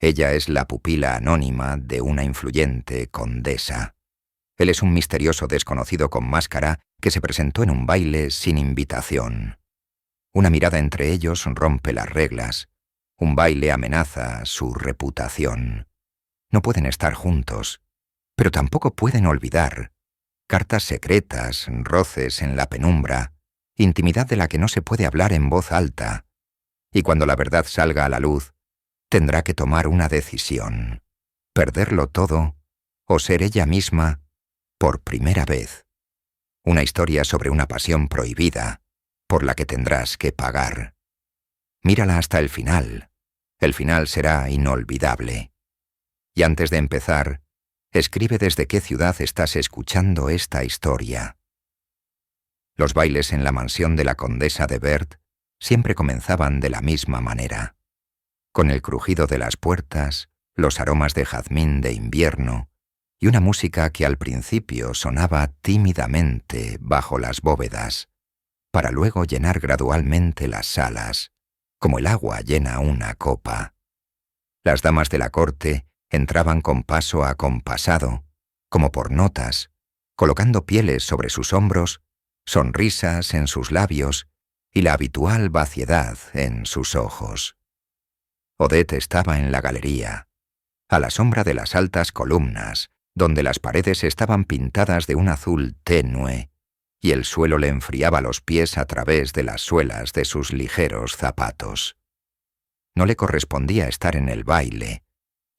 Ella es la pupila anónima de una influyente condesa. Él es un misterioso desconocido con máscara que se presentó en un baile sin invitación. Una mirada entre ellos rompe las reglas. Un baile amenaza su reputación. No pueden estar juntos, pero tampoco pueden olvidar. Cartas secretas, roces en la penumbra, intimidad de la que no se puede hablar en voz alta. Y cuando la verdad salga a la luz, tendrá que tomar una decisión. Perderlo todo o ser ella misma por primera vez. Una historia sobre una pasión prohibida, por la que tendrás que pagar. Mírala hasta el final. El final será inolvidable. Y antes de empezar, escribe desde qué ciudad estás escuchando esta historia. Los bailes en la mansión de la condesa de Berthe siempre comenzaban de la misma manera. Con el crujido de las puertas, los aromas de jazmín de invierno y una música que al principio sonaba tímidamente bajo las bóvedas, para luego llenar gradualmente las salas, como el agua llena una copa. Las damas de la corte entraban con paso acompasado, como por notas, colocando pieles sobre sus hombros, sonrisas en sus labios y la habitual vaciedad en sus ojos. Odette estaba en la galería, a la sombra de las altas columnas, donde las paredes estaban pintadas de un azul tenue, y el suelo le enfriaba los pies a través de las suelas de sus ligeros zapatos. No le correspondía estar en el baile,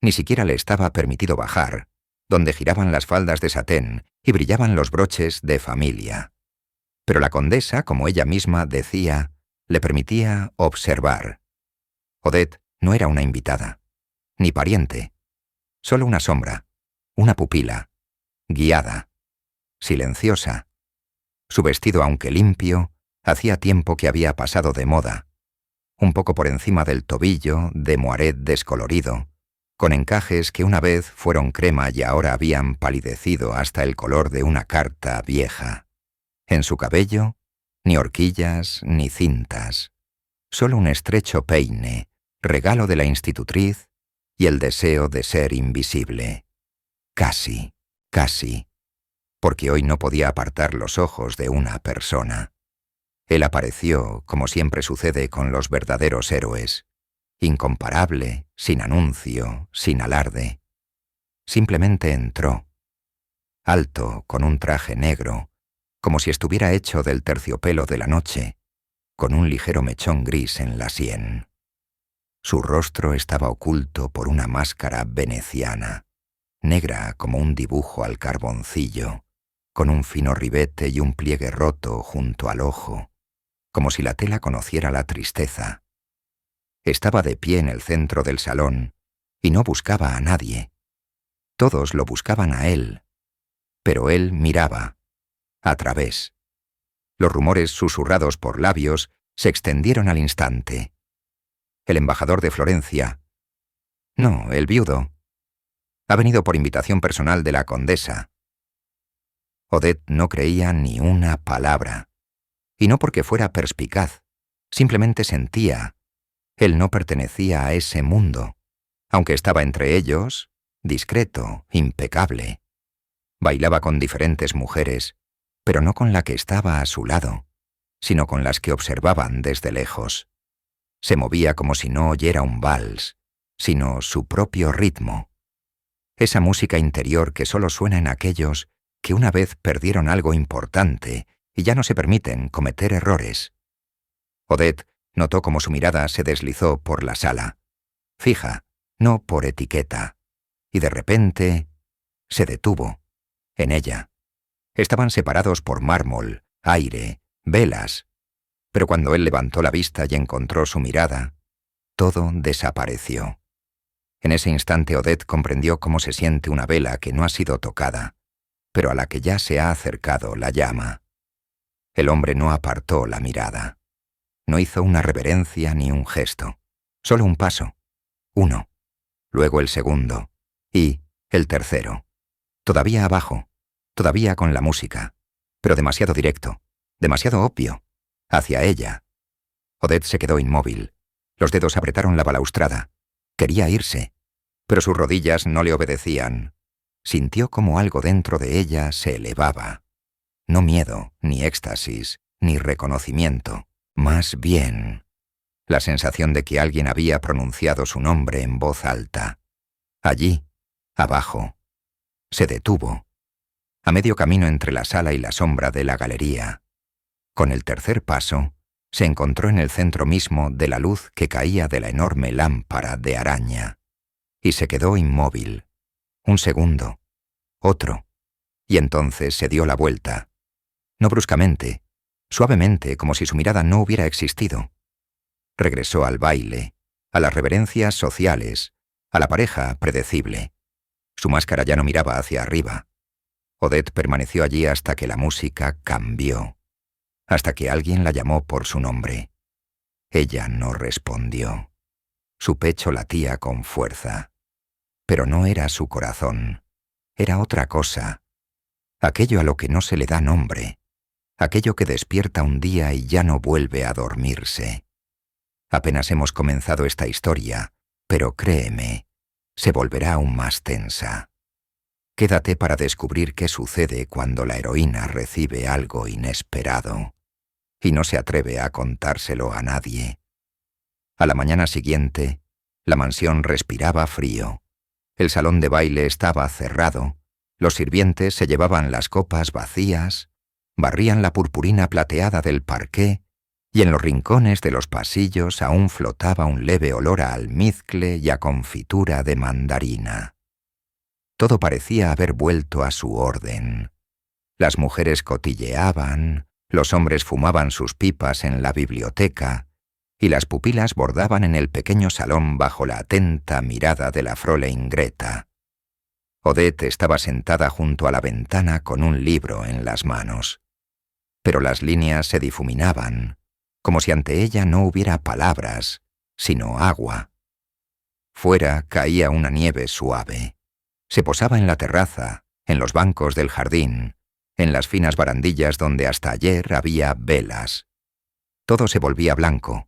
ni siquiera le estaba permitido bajar, donde giraban las faldas de satén y brillaban los broches de familia. Pero la condesa, como ella misma decía, le permitía observar. Odette no era una invitada, ni pariente, solo una sombra, una pupila, guiada, silenciosa. Su vestido, aunque limpio, hacía tiempo que había pasado de moda, un poco por encima del tobillo, de moiré descolorido, con encajes que una vez fueron crema y ahora habían palidecido hasta el color de una carta vieja. En su cabello, ni horquillas ni cintas, solo un estrecho peine, regalo de la institutriz y el deseo de ser invisible. Casi, porque hoy no podía apartar los ojos de una persona. Él apareció, como siempre sucede con los verdaderos héroes, incomparable, sin anuncio, sin alarde. Simplemente entró, alto, con un traje negro, como si estuviera hecho del terciopelo de la noche, con un ligero mechón gris en la sien. Su rostro estaba oculto por una máscara veneciana, negra como un dibujo al carboncillo, con un fino ribete y un pliegue roto junto al ojo, como si la tela conociera la tristeza. Estaba de pie en el centro del salón y no buscaba a nadie. Todos lo buscaban a él, pero él miraba, a través. Los rumores susurrados por labios se extendieron al instante. El embajador de Florencia, no, el viudo, ha venido por invitación personal de la condesa. Odette no creía ni una palabra, y no porque fuera perspicaz, simplemente sentía. Él no pertenecía a ese mundo, aunque estaba entre ellos, discreto, impecable. Bailaba con diferentes mujeres, pero no con la que estaba a su lado, sino con las que observaban desde lejos. Se movía como si no oyera un vals, sino su propio ritmo. Esa música interior que solo suena en aquellos que una vez perdieron algo importante y ya no se permiten cometer errores. Odette notó cómo su mirada se deslizó por la sala, fija, no por etiqueta, y de repente se detuvo, en ella. Estaban separados por mármol, aire, velas, pero cuando él levantó la vista y encontró su mirada, todo desapareció. En ese instante Odette comprendió cómo se siente una vela que no ha sido tocada, pero a la que ya se ha acercado la llama. El hombre no apartó la mirada. No hizo una reverencia ni un gesto, solo un paso, uno, luego el segundo y el tercero. Todavía abajo, todavía con la música, pero demasiado directo, demasiado obvio, hacia ella. Odette se quedó inmóvil. Los dedos apretaron la balaustrada. Quería irse, pero sus rodillas no le obedecían. Sintió como algo dentro de ella se elevaba. No miedo, ni éxtasis, ni reconocimiento. Más bien, la sensación de que alguien había pronunciado su nombre en voz alta. Allí, abajo. Se detuvo, a medio camino entre la sala y la sombra de la galería. Con el tercer paso, se encontró en el centro mismo de la luz que caía de la enorme lámpara de araña. Y se quedó inmóvil. Un segundo. Otro. Y entonces se dio la vuelta. No bruscamente, suavemente, como si su mirada no hubiera existido. Regresó al baile, a las reverencias sociales, a la pareja predecible. Su máscara ya no miraba hacia arriba. Odette permaneció allí hasta que la música cambió, hasta que alguien la llamó por su nombre. Ella no respondió. Su pecho latía con fuerza. Pero no era su corazón. Era otra cosa. Aquello a lo que no se le da nombre. Aquello que despierta un día y ya no vuelve a dormirse. Apenas hemos comenzado esta historia, pero créeme, se volverá aún más tensa. Quédate para descubrir qué sucede cuando la heroína recibe algo inesperado y no se atreve a contárselo a nadie. A la mañana siguiente, la mansión respiraba frío. El salón de baile estaba cerrado. Los sirvientes se llevaban las copas vacías, barrían la purpurina plateada del parqué y en los rincones de los pasillos aún flotaba un leve olor a almizcle y a confitura de mandarina. Todo parecía haber vuelto a su orden. Las mujeres cotilleaban, los hombres fumaban sus pipas en la biblioteca y las pupilas bordaban en el pequeño salón bajo la atenta mirada de la Fräulein Greta. Odette estaba sentada junto a la ventana con un libro en las manos. Pero las líneas se difuminaban, como si ante ella no hubiera palabras, sino agua. Fuera caía una nieve suave. Se posaba en la terraza, en los bancos del jardín, en las finas barandillas donde hasta ayer había velas. Todo se volvía blanco,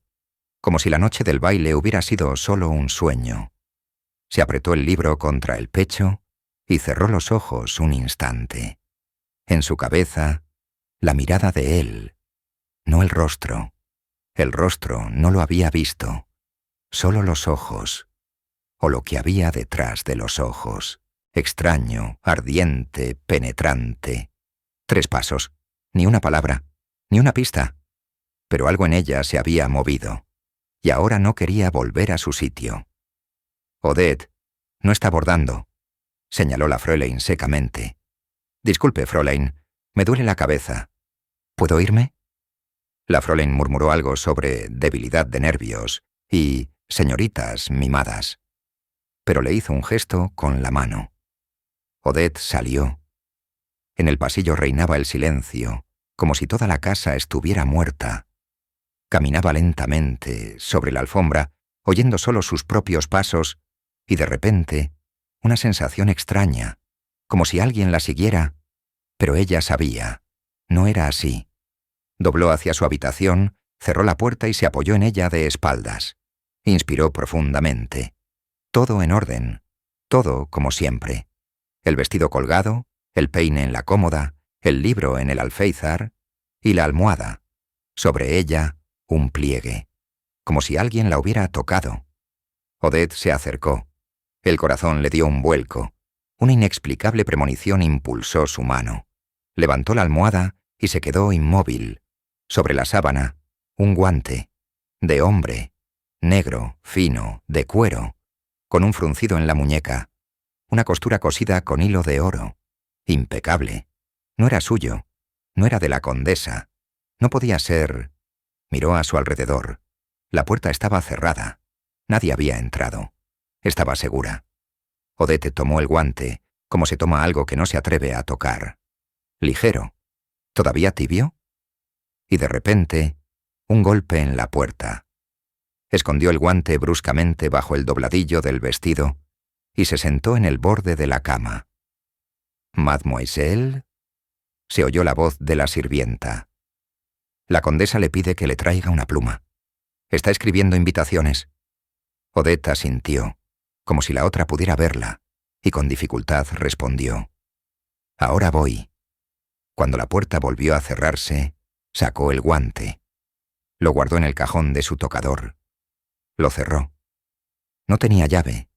como si la noche del baile hubiera sido solo un sueño. Se apretó el libro contra el pecho y cerró los ojos un instante. En su cabeza, la mirada de él, no el rostro. El rostro no lo había visto, solo los ojos, o lo que había detrás de los ojos. Extraño, ardiente, penetrante. 3 pasos, ni una palabra, ni una pista. Pero algo en ella se había movido, y ahora no quería volver a su sitio. «Odette, no está bordando», señaló la Fräulein secamente. «Disculpe, Fräulein, me duele la cabeza. ¿Puedo irme?» La Fräulein murmuró algo sobre debilidad de nervios y señoritas mimadas, pero le hizo un gesto con la mano. Odette salió. En el pasillo reinaba el silencio, como si toda la casa estuviera muerta. Caminaba lentamente sobre la alfombra, oyendo solo sus propios pasos, y de repente, una sensación extraña, como si alguien la siguiera, pero ella sabía, no era así. Dobló hacia su habitación, cerró la puerta y se apoyó en ella de espaldas. Inspiró profundamente. Todo en orden, todo como siempre. El vestido colgado, el peine en la cómoda, el libro en el alféizar y la almohada. Sobre ella, un pliegue, como si alguien la hubiera tocado. Odette se acercó. El corazón le dio un vuelco. Una inexplicable premonición impulsó su mano. Levantó la almohada y se quedó inmóvil. Sobre la sábana, un guante, de hombre, negro, fino, de cuero, con un fruncido en la muñeca, una costura cosida con hilo de oro, impecable. No era suyo, no era de la condesa, no podía ser. Miró a su alrededor. La puerta estaba cerrada. Nadie había entrado. Estaba segura. Odette tomó el guante, como se toma algo que no se atreve a tocar. Ligero. ¿Todavía tibio? Y de repente, un golpe en la puerta. Escondió el guante bruscamente bajo el dobladillo del vestido y se sentó en el borde de la cama. «Mademoiselle», se oyó la voz de la sirvienta. «La condesa le pide que le traiga una pluma. Está escribiendo invitaciones». Odette asintió. como si la otra pudiera verla, y con dificultad respondió: «Ahora voy». Cuando la puerta volvió a cerrarse, sacó el guante. Lo guardó en el cajón de su tocador. Lo cerró. No tenía llave,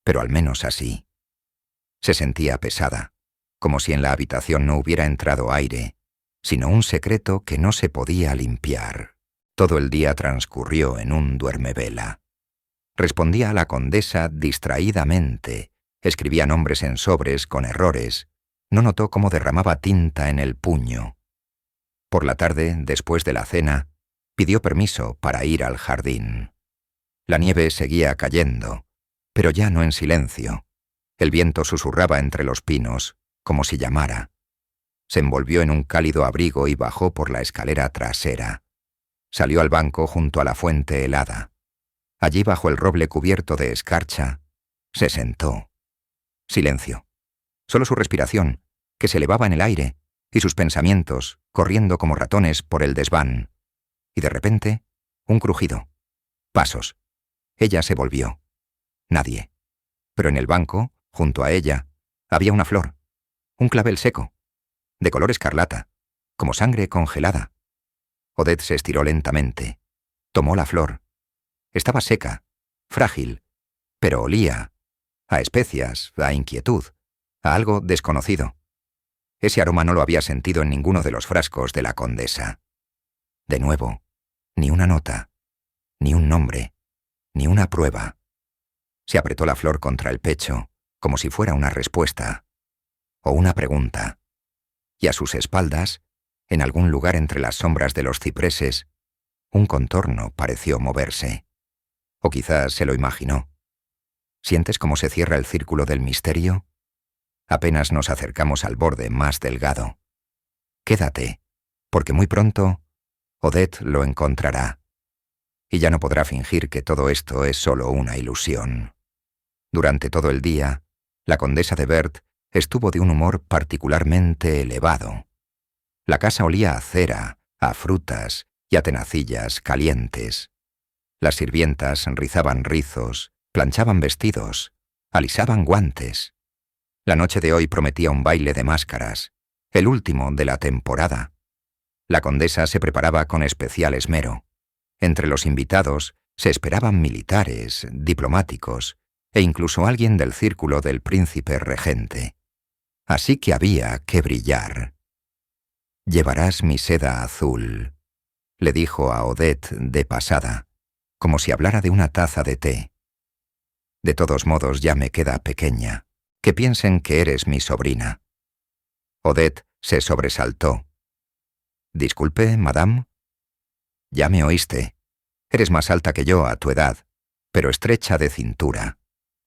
pero al menos así. Se sentía pesada, como si en la habitación no hubiera entrado aire, sino un secreto que no se podía limpiar. Todo el día transcurrió en un duermevela. Respondía a la condesa distraídamente, escribía nombres en sobres con errores, no notó cómo derramaba tinta en el puño. Por la tarde, después de la cena, pidió permiso para ir al jardín. La nieve seguía cayendo, pero ya no en silencio. El viento susurraba entre los pinos, como si llamara. Se envolvió en un cálido abrigo y bajó por la escalera trasera. Salió al banco junto a la fuente helada. Allí, bajo el roble cubierto de escarcha, se sentó. Silencio. Solo su respiración, que se elevaba en el aire, y sus pensamientos, corriendo como ratones por el desván. Y de repente, un crujido. Pasos. Ella se volvió. Nadie. Pero en el banco, junto a ella, había una flor. Un clavel seco, de color escarlata, como sangre congelada. Odette se estiró lentamente. Tomó la flor. Estaba seca, frágil, pero olía a especias, a inquietud, a algo desconocido. Ese aroma no lo había sentido en ninguno de los frascos de la condesa. De nuevo, ni una nota, ni un nombre, ni una prueba. Se apretó la flor contra el pecho, como si fuera una respuesta, o una pregunta. Y a sus espaldas, en algún lugar entre las sombras de los cipreses, un contorno pareció moverse. O quizás se lo imaginó. ¿Sientes cómo se cierra el círculo del misterio? Apenas nos acercamos al borde más delgado. Quédate, porque muy pronto Odette lo encontrará. Y ya no podrá fingir que todo esto es solo una ilusión. Durante todo el día, la condesa de Berthe estuvo de un humor particularmente elevado. La casa olía a cera, a frutas y a tenacillas calientes. Las sirvientas rizaban rizos, planchaban vestidos, alisaban guantes. La noche de hoy prometía un baile de máscaras, el último de la temporada. La condesa se preparaba con especial esmero. Entre los invitados se esperaban militares, diplomáticos e incluso alguien del círculo del príncipe regente. Así que había que brillar. «Llevarás mi seda azul», le dijo a Odette de pasada, como si hablara de una taza de té. «De todos modos ya me queda pequeña. Que piensen que eres mi sobrina». Odette se sobresaltó. «Disculpe, madame». «Ya me oíste. Eres más alta que yo a tu edad, pero estrecha de cintura.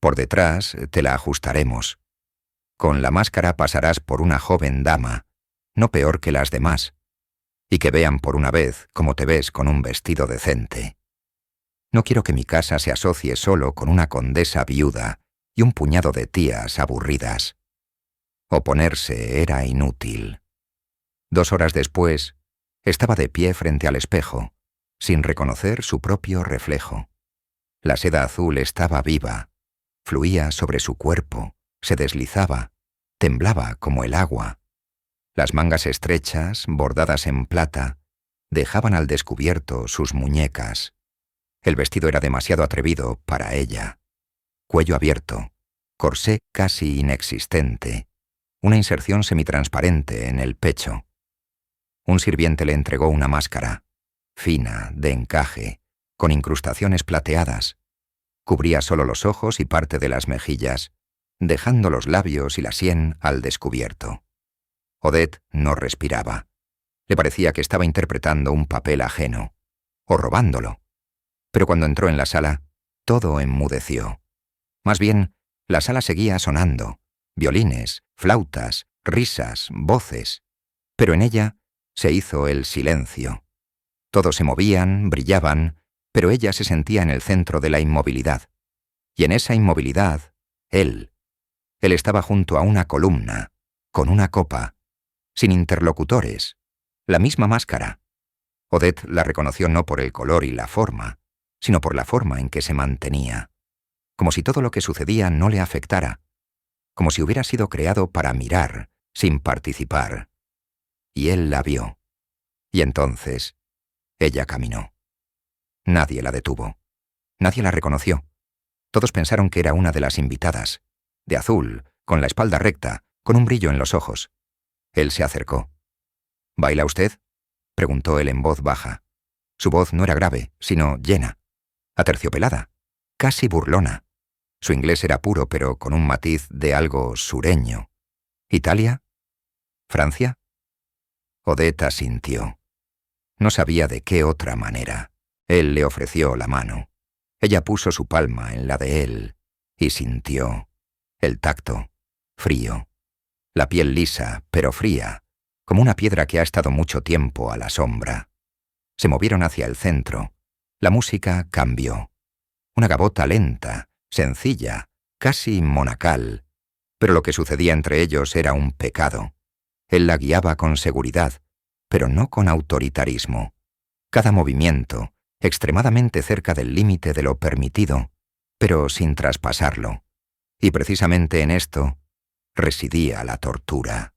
Por detrás te la ajustaremos. Con la máscara pasarás por una joven dama, no peor que las demás, y que vean por una vez cómo te ves con un vestido decente. No quiero que mi casa se asocie solo con una condesa viuda y un puñado de tías aburridas». Oponerse era inútil. 2 horas después, estaba de pie frente al espejo, sin reconocer su propio reflejo. La seda azul estaba viva, fluía sobre su cuerpo, se deslizaba, temblaba como el agua. Las mangas estrechas, bordadas en plata, dejaban al descubierto sus muñecas. El vestido era demasiado atrevido para ella. Cuello abierto, corsé casi inexistente, una inserción semitransparente en el pecho. Un sirviente le entregó una máscara, fina, de encaje, con incrustaciones plateadas. Cubría solo los ojos y parte de las mejillas, dejando los labios y la sien al descubierto. Odette no respiraba. Le parecía que estaba interpretando un papel ajeno, o robándolo. Pero cuando entró en la sala, todo enmudeció. Más bien, la sala seguía sonando, violines, flautas, risas, voces. Pero en ella se hizo el silencio. Todos se movían, brillaban, pero ella se sentía en el centro de la inmovilidad. Y en esa inmovilidad, él. Él estaba junto a una columna, con una copa, sin interlocutores, la misma máscara. Odette la reconoció no por el color y la forma, sino por la forma en que se mantenía. como si todo lo que sucedía no le afectara, como si hubiera sido creado para mirar, sin participar. Y él la vio. Y entonces, ella caminó. Nadie la detuvo. Nadie la reconoció. Todos pensaron que era una de las invitadas, de azul, con la espalda recta, con un brillo en los ojos. Él se acercó. ¿Baila usted?, preguntó él en voz baja. Su voz no era grave, sino llena, aterciopelada, casi burlona. Su inglés era puro, pero con un matiz de algo sureño. ¿Italia? ¿Francia? Odette asintió. No sabía de qué otra manera. Él le ofreció la mano. Ella puso su palma en la de él y sintió el tacto, frío, la piel lisa, pero fría, como una piedra que ha estado mucho tiempo a la sombra. Se movieron hacia el centro. La música cambió. Una gavota lenta, sencilla, casi monacal. Pero lo que sucedía entre ellos era un pecado. Él la guiaba con seguridad, pero no con autoritarismo. Cada movimiento, extremadamente cerca del límite de lo permitido, pero sin traspasarlo. Y precisamente en esto residía la tortura.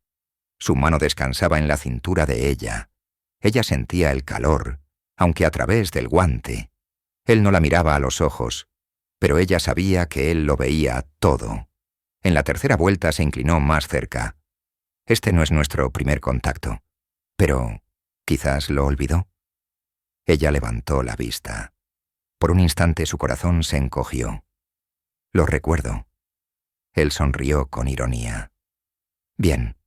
Su mano descansaba en la cintura de ella. Ella sentía el calor, aunque a través del guante. Él no la miraba a los ojos, pero ella sabía que él lo veía todo. En la tercera vuelta se inclinó más cerca. Este no es nuestro primer contacto, pero quizás lo olvidó. Ella levantó la vista. Por un instante su corazón se encogió. Lo recuerdo. Él sonrió con ironía. Bien.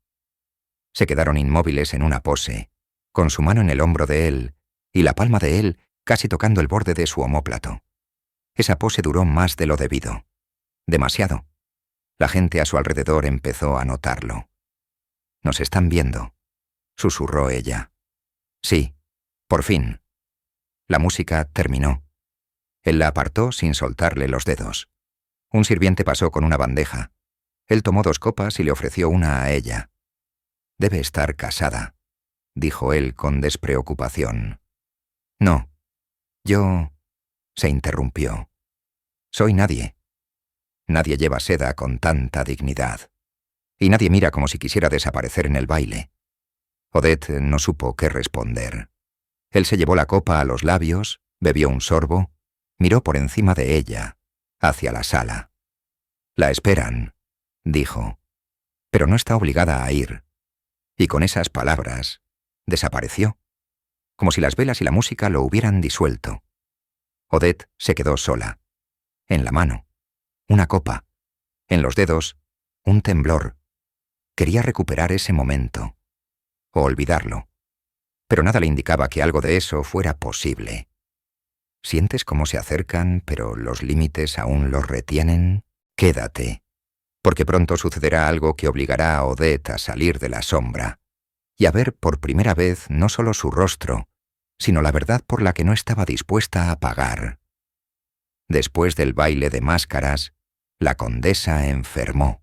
Se quedaron inmóviles en una pose, con su mano en el hombro de él y la palma de él casi tocando el borde de su omóplato. Esa pose duró más de lo debido. Demasiado. La gente a su alrededor empezó a notarlo. «Nos están viendo», susurró ella. «Sí, por fin». La música terminó. Él la apartó sin soltarle los dedos. Un sirviente pasó con una bandeja. Él tomó 2 copas y le ofreció una a ella. «Debe estar casada», dijo él con despreocupación. «No, yo...» se interrumpió. «Soy nadie. Nadie lleva seda con tanta dignidad. Y nadie mira como si quisiera desaparecer en el baile». Odette no supo qué responder. Él se llevó la copa a los labios, bebió un sorbo, miró por encima de ella, hacia la sala. «La esperan», dijo, «pero no está obligada a ir». Y con esas palabras, desapareció, como si las velas y la música lo hubieran disuelto. Odette se quedó sola. En la mano, una copa. En los dedos, un temblor. Quería recuperar ese momento. O olvidarlo. Pero nada le indicaba que algo de eso fuera posible. ¿Sientes cómo se acercan, pero los límites aún los retienen? Quédate, porque pronto sucederá algo que obligará a Odette a salir de la sombra y a ver por primera vez no solo su rostro, sino la verdad por la que no estaba dispuesta a pagar. Después del baile de máscaras, la condesa enfermó.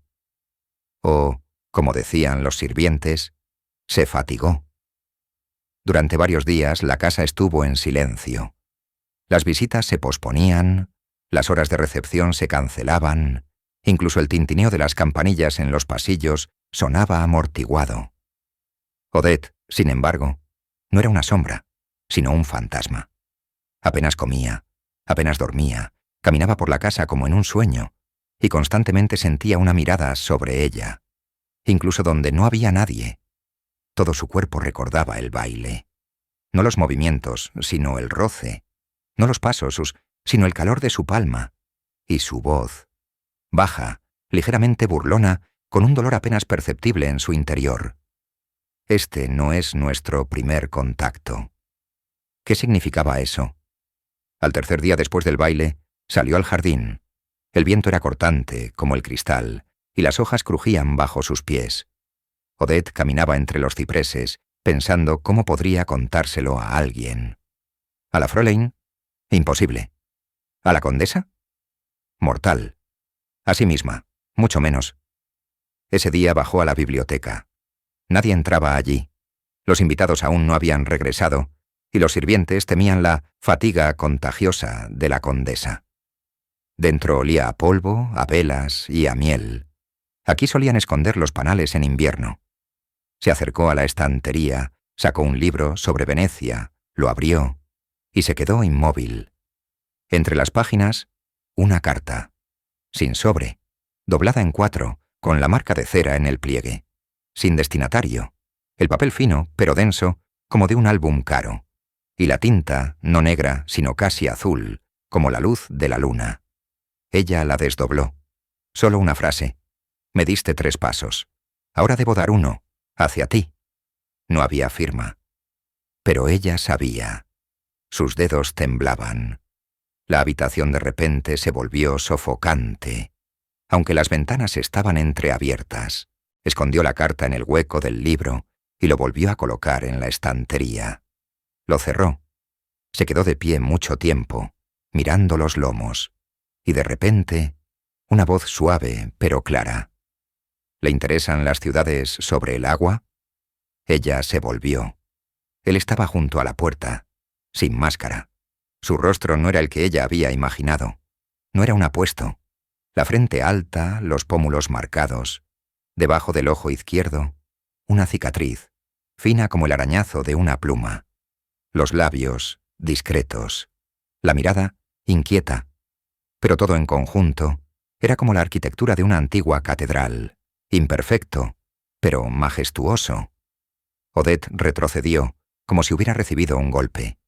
O, como decían los sirvientes, se fatigó. Durante varios días la casa estuvo en silencio. Las visitas se posponían, las horas de recepción se cancelaban, incluso el tintineo de las campanillas en los pasillos sonaba amortiguado. Odette, sin embargo, no era una sombra, sino un fantasma. Apenas comía, apenas dormía, caminaba por la casa como en un sueño, y constantemente sentía una mirada sobre ella, incluso donde no había nadie. Todo su cuerpo recordaba el baile. No los movimientos, sino el roce. No los pasos, sino el calor de su palma. Y su voz, baja, ligeramente burlona, con un dolor apenas perceptible en su interior. Este no es nuestro primer contacto. ¿Qué significaba eso? Al tercer día después del baile, salió al jardín. El viento era cortante, como el cristal, y las hojas crujían bajo sus pies. Odette caminaba entre los cipreses, pensando cómo podría contárselo a alguien. ¿A la Fräulein? Imposible. ¿A la condesa? Mortal. A sí misma, mucho menos. Ese día bajó a la biblioteca. Nadie entraba allí. Los invitados aún no habían regresado, y los sirvientes temían la fatiga contagiosa de la condesa. Dentro olía a polvo, a velas y a miel. Aquí solían esconder los panales en invierno. Se acercó a la estantería, sacó un libro sobre Venecia, lo abrió y se quedó inmóvil. Entre las páginas, una carta, sin sobre, doblada en 4, con la marca de cera en el pliegue, sin destinatario, el papel fino, pero denso, como de un álbum caro, y la tinta, no negra, sino casi azul, como la luz de la luna. Ella la desdobló. Solo una frase. Me diste 3 pasos. Ahora debo dar 1, hacia ti. No había firma. Pero ella sabía. Sus dedos temblaban. La habitación de repente se volvió sofocante. Aunque las ventanas estaban entreabiertas, escondió la carta en el hueco del libro y lo volvió a colocar en la estantería. Lo cerró. Se quedó de pie mucho tiempo, mirando los lomos, y de repente, una voz suave pero clara. ¿Le interesan las ciudades sobre el agua? Ella se volvió. Él estaba junto a la puerta, sin máscara. Su rostro no era el que ella había imaginado. No era un apuesto. La frente alta, los pómulos marcados. Debajo del ojo izquierdo, una cicatriz, fina como el arañazo de una pluma. Los labios, discretos. La mirada, inquieta. Pero todo en conjunto, era como la arquitectura de una antigua catedral. Imperfecto, pero majestuoso. Odette retrocedió, como si hubiera recibido un golpe.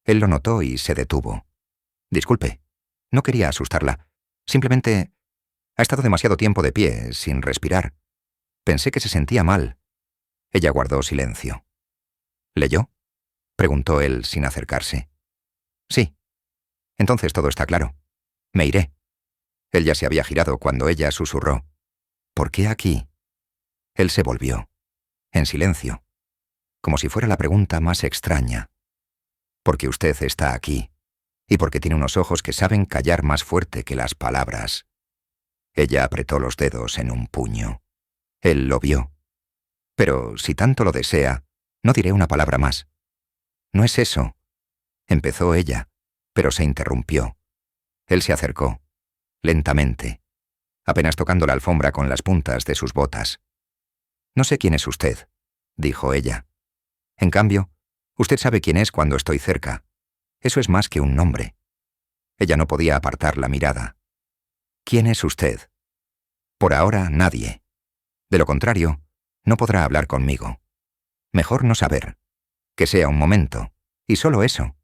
Él lo notó y se detuvo. Disculpe, no quería asustarla. Simplemente ha estado demasiado tiempo de pie, sin respirar. Pensé que se sentía mal. Ella guardó silencio. ¿Leyó?, preguntó él sin acercarse. Sí. Entonces todo está claro. Me iré. Él ya se había girado cuando ella susurró. ¿Por qué aquí? Él se volvió. En silencio. Como si fuera la pregunta más extraña. Porque usted está aquí. Y porque tiene unos ojos que saben callar más fuerte que las palabras. Ella apretó los dedos en un puño. Él lo vio. Pero si tanto lo desea, no diré una palabra más. No es eso. Empezó ella, pero se interrumpió. Él se acercó, lentamente, apenas tocando la alfombra con las puntas de sus botas. No sé quién es usted, dijo ella. En cambio, usted sabe quién es cuando estoy cerca. Eso es más que un nombre. Ella no podía apartar la mirada. ¿Quién es usted? Por ahora, nadie. De lo contrario, no podrá hablar conmigo. Mejor no saber. Que sea un momento, y solo eso.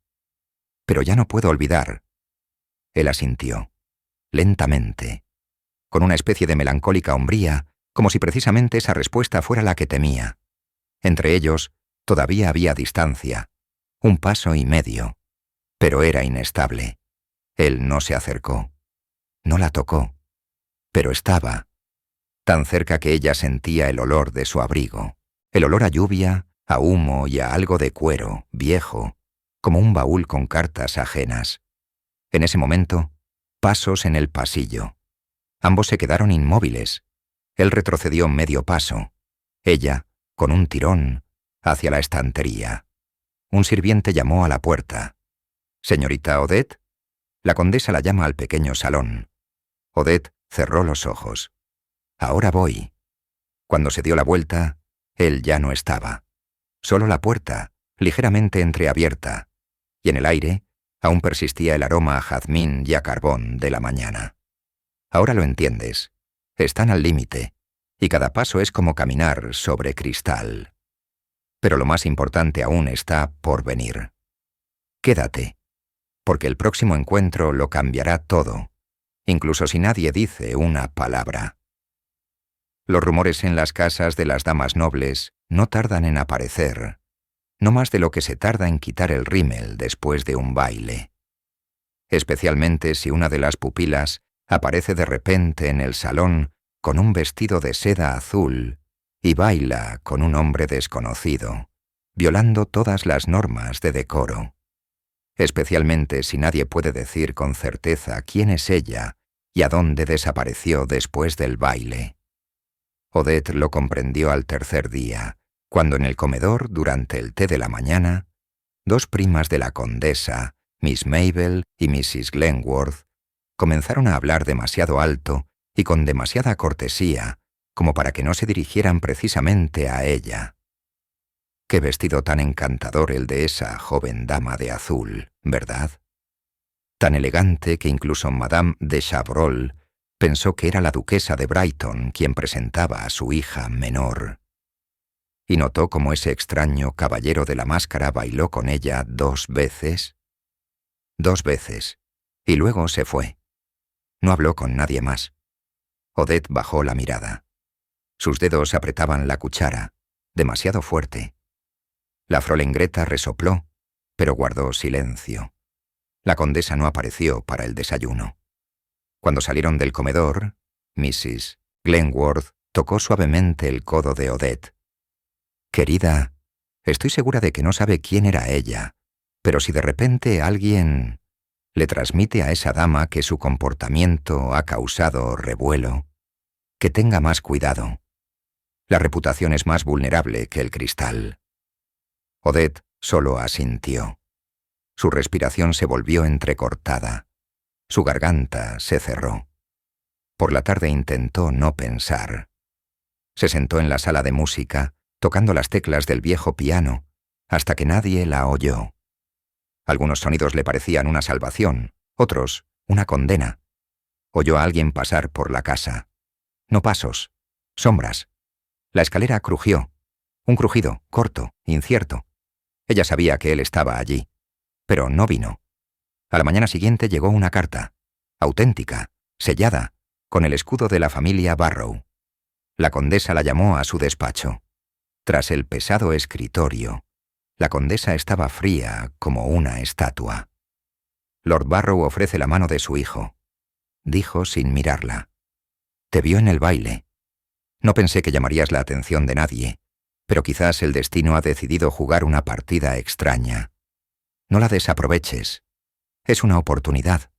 Pero ya no puedo olvidar. Él asintió, lentamente, con una especie de melancólica hombría, como si precisamente esa respuesta fuera la que temía. Entre ellos, todavía había distancia, 1 paso y medio, pero era inestable. Él no se acercó, no la tocó, pero estaba, tan cerca que ella sentía el olor de su abrigo, el olor a lluvia, a humo y a algo de cuero, viejo, como un baúl con cartas ajenas. En ese momento, pasos en el pasillo. Ambos se quedaron inmóviles. Él retrocedió medio paso. Ella, con un tirón, hacia la estantería. Un sirviente llamó a la puerta. «¿Señorita Odette?» La condesa la llama al pequeño salón. Odette cerró los ojos. «Ahora voy». Cuando se dio la vuelta, él ya no estaba. Solo la puerta, ligeramente entreabierta, y en el aire aún persistía el aroma a jazmín y a carbón de la mañana. Ahora lo entiendes. Están al límite, y cada paso es como caminar sobre cristal. Pero lo más importante aún está por venir. Quédate, porque el próximo encuentro lo cambiará todo, incluso si nadie dice una palabra. Los rumores en las casas de las damas nobles no tardan en aparecer, no más de lo que se tarda en quitar el rímel después de un baile. Especialmente si una de las pupilas aparece de repente en el salón con un vestido de seda azul y baila con un hombre desconocido, violando todas las normas de decoro. Especialmente si nadie puede decir con certeza quién es ella y a dónde desapareció después del baile. Odette lo comprendió al tercer día, cuando en el comedor, durante el té de la mañana, 2 primas de la condesa, Miss Mabel y Mrs. Glentworth, Comenzaron a hablar demasiado alto y con demasiada cortesía, como para que no se dirigieran precisamente a ella. Qué vestido tan encantador el de esa joven dama de azul, ¿verdad? Tan elegante que incluso Madame de Chabrol pensó que era la duquesa de Brighton quien presentaba a su hija menor. Y notó cómo ese extraño caballero de la máscara bailó con ella 2 veces. 2 veces, y luego se fue. No habló con nadie más. Odette bajó la mirada. Sus dedos apretaban la cuchara, demasiado fuerte. La Frolengreta resopló, pero guardó silencio. La condesa no apareció para el desayuno. Cuando salieron del comedor, Mrs. Glenworth tocó suavemente el codo de Odette. «Querida, estoy segura de que no sabe quién era ella, pero si de repente alguien le transmite a esa dama que su comportamiento ha causado revuelo, que tenga más cuidado. La reputación es más vulnerable que el cristal». Odette solo asintió. Su respiración se volvió entrecortada. Su garganta se cerró. Por la tarde intentó no pensar. Se sentó en la sala de música, tocando las teclas del viejo piano, hasta que nadie la oyó. Algunos sonidos le parecían una salvación, otros una condena. Oyó a alguien pasar por la casa. No pasos, sombras. La escalera crujió. Un crujido, corto, incierto. Ella sabía que él estaba allí, pero no vino. A la mañana siguiente llegó una carta, auténtica, sellada, con el escudo de la familia Barrow. La condesa la llamó a su despacho. Tras el pesado escritorio, la condesa estaba fría como una estatua. «Lord Barrow ofrece la mano de su hijo», dijo sin mirarla. «Te vio en el baile. No pensé que llamarías la atención de nadie, pero quizás el destino ha decidido jugar una partida extraña. No la desaproveches. Es una oportunidad».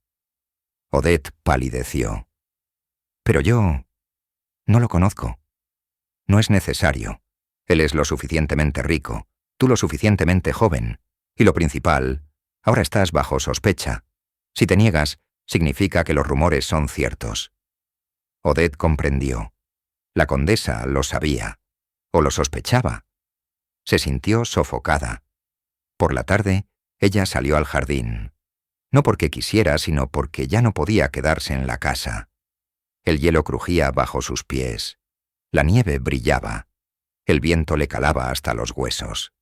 Odette palideció. «Pero yo no lo conozco. No es necesario. Él es lo suficientemente rico, tú lo suficientemente joven, y lo principal, ahora estás bajo sospecha. Si te niegas, significa que los rumores son ciertos». Odette comprendió. La condesa lo sabía, o lo sospechaba. Se sintió sofocada. Por la tarde, ella salió al jardín. No porque quisiera, sino porque ya no podía quedarse en la casa. El hielo crujía bajo sus pies. La nieve brillaba. El viento le calaba hasta los huesos.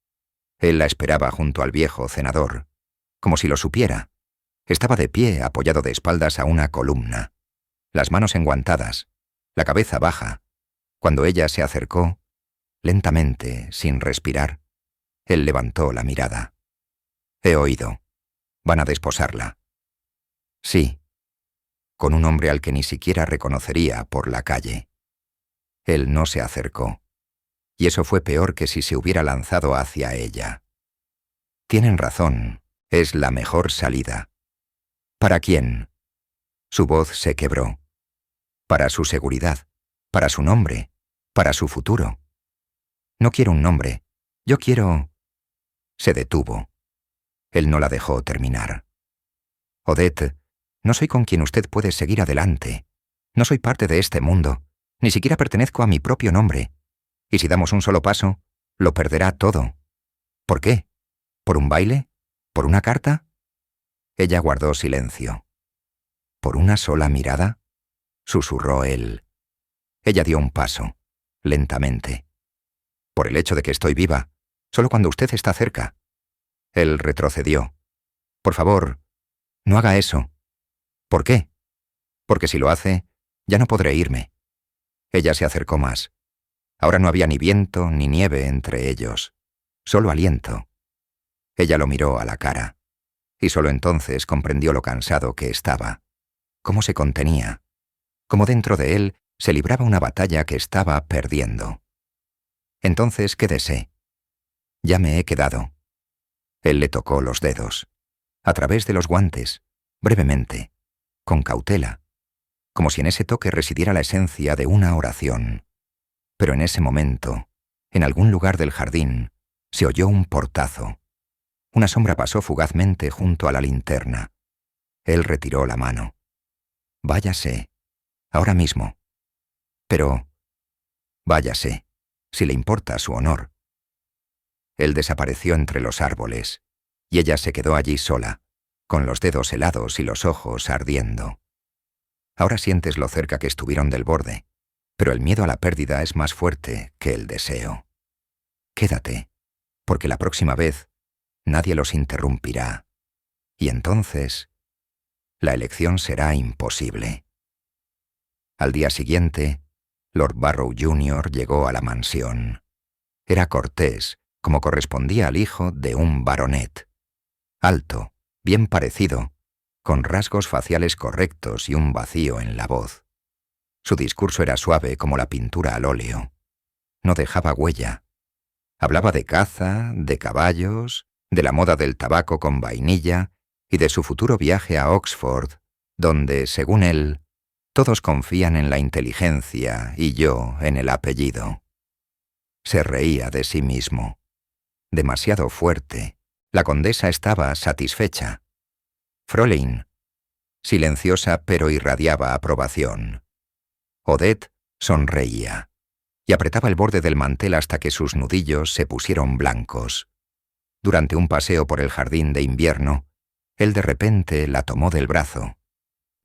Él la esperaba junto al viejo cenador, como si lo supiera. Estaba de pie, apoyado de espaldas a una columna, las manos enguantadas, la cabeza baja. Cuando ella se acercó, lentamente, sin respirar, él levantó la mirada. «He oído. Van a desposarla». «Sí», con un hombre al que ni siquiera reconocería por la calle. Él no se acercó, y eso fue peor que si se hubiera lanzado hacia ella. «Tienen razón, es la mejor salida». «¿Para quién?» Su voz se quebró. «Para su seguridad, para su nombre, para su futuro». «No quiero un nombre, yo quiero...» Se detuvo. Él no la dejó terminar. «Odette, no soy con quien usted puede seguir adelante. No soy parte de este mundo. Ni siquiera pertenezco a mi propio nombre. Y si damos un solo paso, lo perderá todo». «¿Por qué? ¿Por un baile? ¿Por una carta?» Ella guardó silencio. «¿Por una sola mirada?», susurró él. Ella dio un paso, lentamente. «Por el hecho de que estoy viva, solo cuando usted está cerca». Él retrocedió. «Por favor, no haga eso». «¿Por qué?». «Porque si lo hace, ya no podré irme». Ella se acercó más. Ahora no había ni viento ni nieve entre ellos, solo aliento. Ella lo miró a la cara, y solo entonces comprendió lo cansado que estaba, cómo se contenía, cómo dentro de él se libraba una batalla que estaba perdiendo. «Entonces quédese». «Ya me he quedado». Él le tocó los dedos, a través de los guantes, brevemente, con cautela, como si en ese toque residiera la esencia de una oración. Pero en ese momento, en algún lugar del jardín, se oyó un portazo. Una sombra pasó fugazmente junto a la linterna. Él retiró la mano. Váyase, ahora mismo. Pero, váyase, si le importa su honor. Él desapareció entre los árboles, y ella se quedó allí sola, con los dedos helados y los ojos ardiendo. Ahora sientes lo cerca que estuvieron del borde, pero el miedo a la pérdida es más fuerte que el deseo. Quédate, porque la próxima vez nadie los interrumpirá, y entonces la elección será imposible. Al día siguiente, Lord Barrow Jr. llegó a la mansión. Era cortés, como correspondía al hijo de un baronet. Alto, bien parecido, con rasgos faciales correctos y un vacío en la voz. Su discurso era suave como la pintura al óleo. No dejaba huella. Hablaba de caza, de caballos, de la moda del tabaco con vainilla y de su futuro viaje a Oxford, donde, según él, todos confían en la inteligencia y yo en el apellido. Se reía de sí mismo. Demasiado fuerte. La condesa estaba satisfecha. Fräulein, silenciosa pero irradiaba aprobación. Odette sonreía y apretaba el borde del mantel hasta que sus nudillos se pusieron blancos. Durante un paseo por el jardín de invierno, él de repente la tomó del brazo.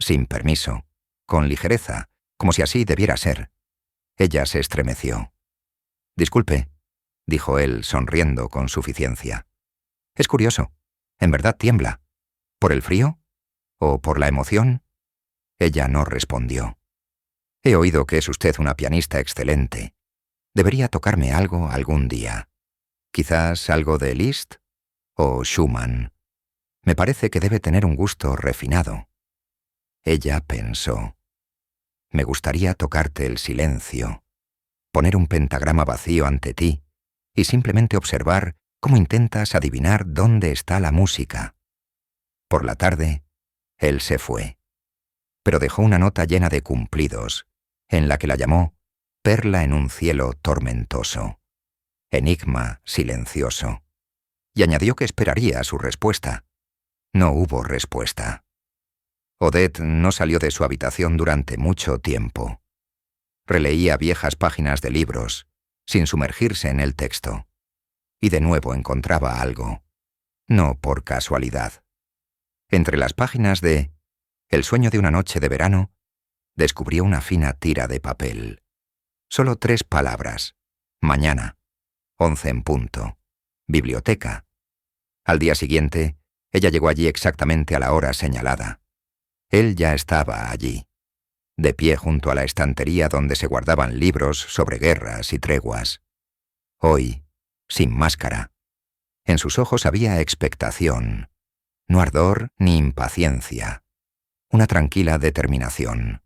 Sin permiso, con ligereza, como si así debiera ser. Ella se estremeció. «Disculpe», dijo él sonriendo con suficiencia. «Es curioso. En verdad tiembla. ¿Por el frío? ¿O por la emoción?» Ella no respondió. «He oído que es usted una pianista excelente. Debería tocarme algo algún día. Quizás algo de Liszt o Schumann. Me parece que debe tener un gusto refinado». Ella pensó. «Me gustaría tocarte el silencio, poner un pentagrama vacío ante ti y simplemente observar cómo intentas adivinar dónde está la música». Por la tarde, él se fue, pero dejó una nota llena de cumplidos, en la que la llamó perla en un cielo tormentoso, enigma silencioso, y añadió que esperaría su respuesta. No hubo respuesta. Odette no salió de su habitación durante mucho tiempo. Releía viejas páginas de libros, sin sumergirse en el texto, y de nuevo encontraba algo, no por casualidad. Entre las páginas de El sueño de una noche de verano, descubrió una fina tira de papel. Solo 3 palabras. Mañana. 11 en punto. Biblioteca. Al día siguiente, ella llegó allí exactamente a la hora señalada. Él ya estaba allí, de pie junto a la estantería donde se guardaban libros sobre guerras y treguas. Hoy, sin máscara. En sus ojos había expectación. No ardor ni impaciencia. Una tranquila determinación.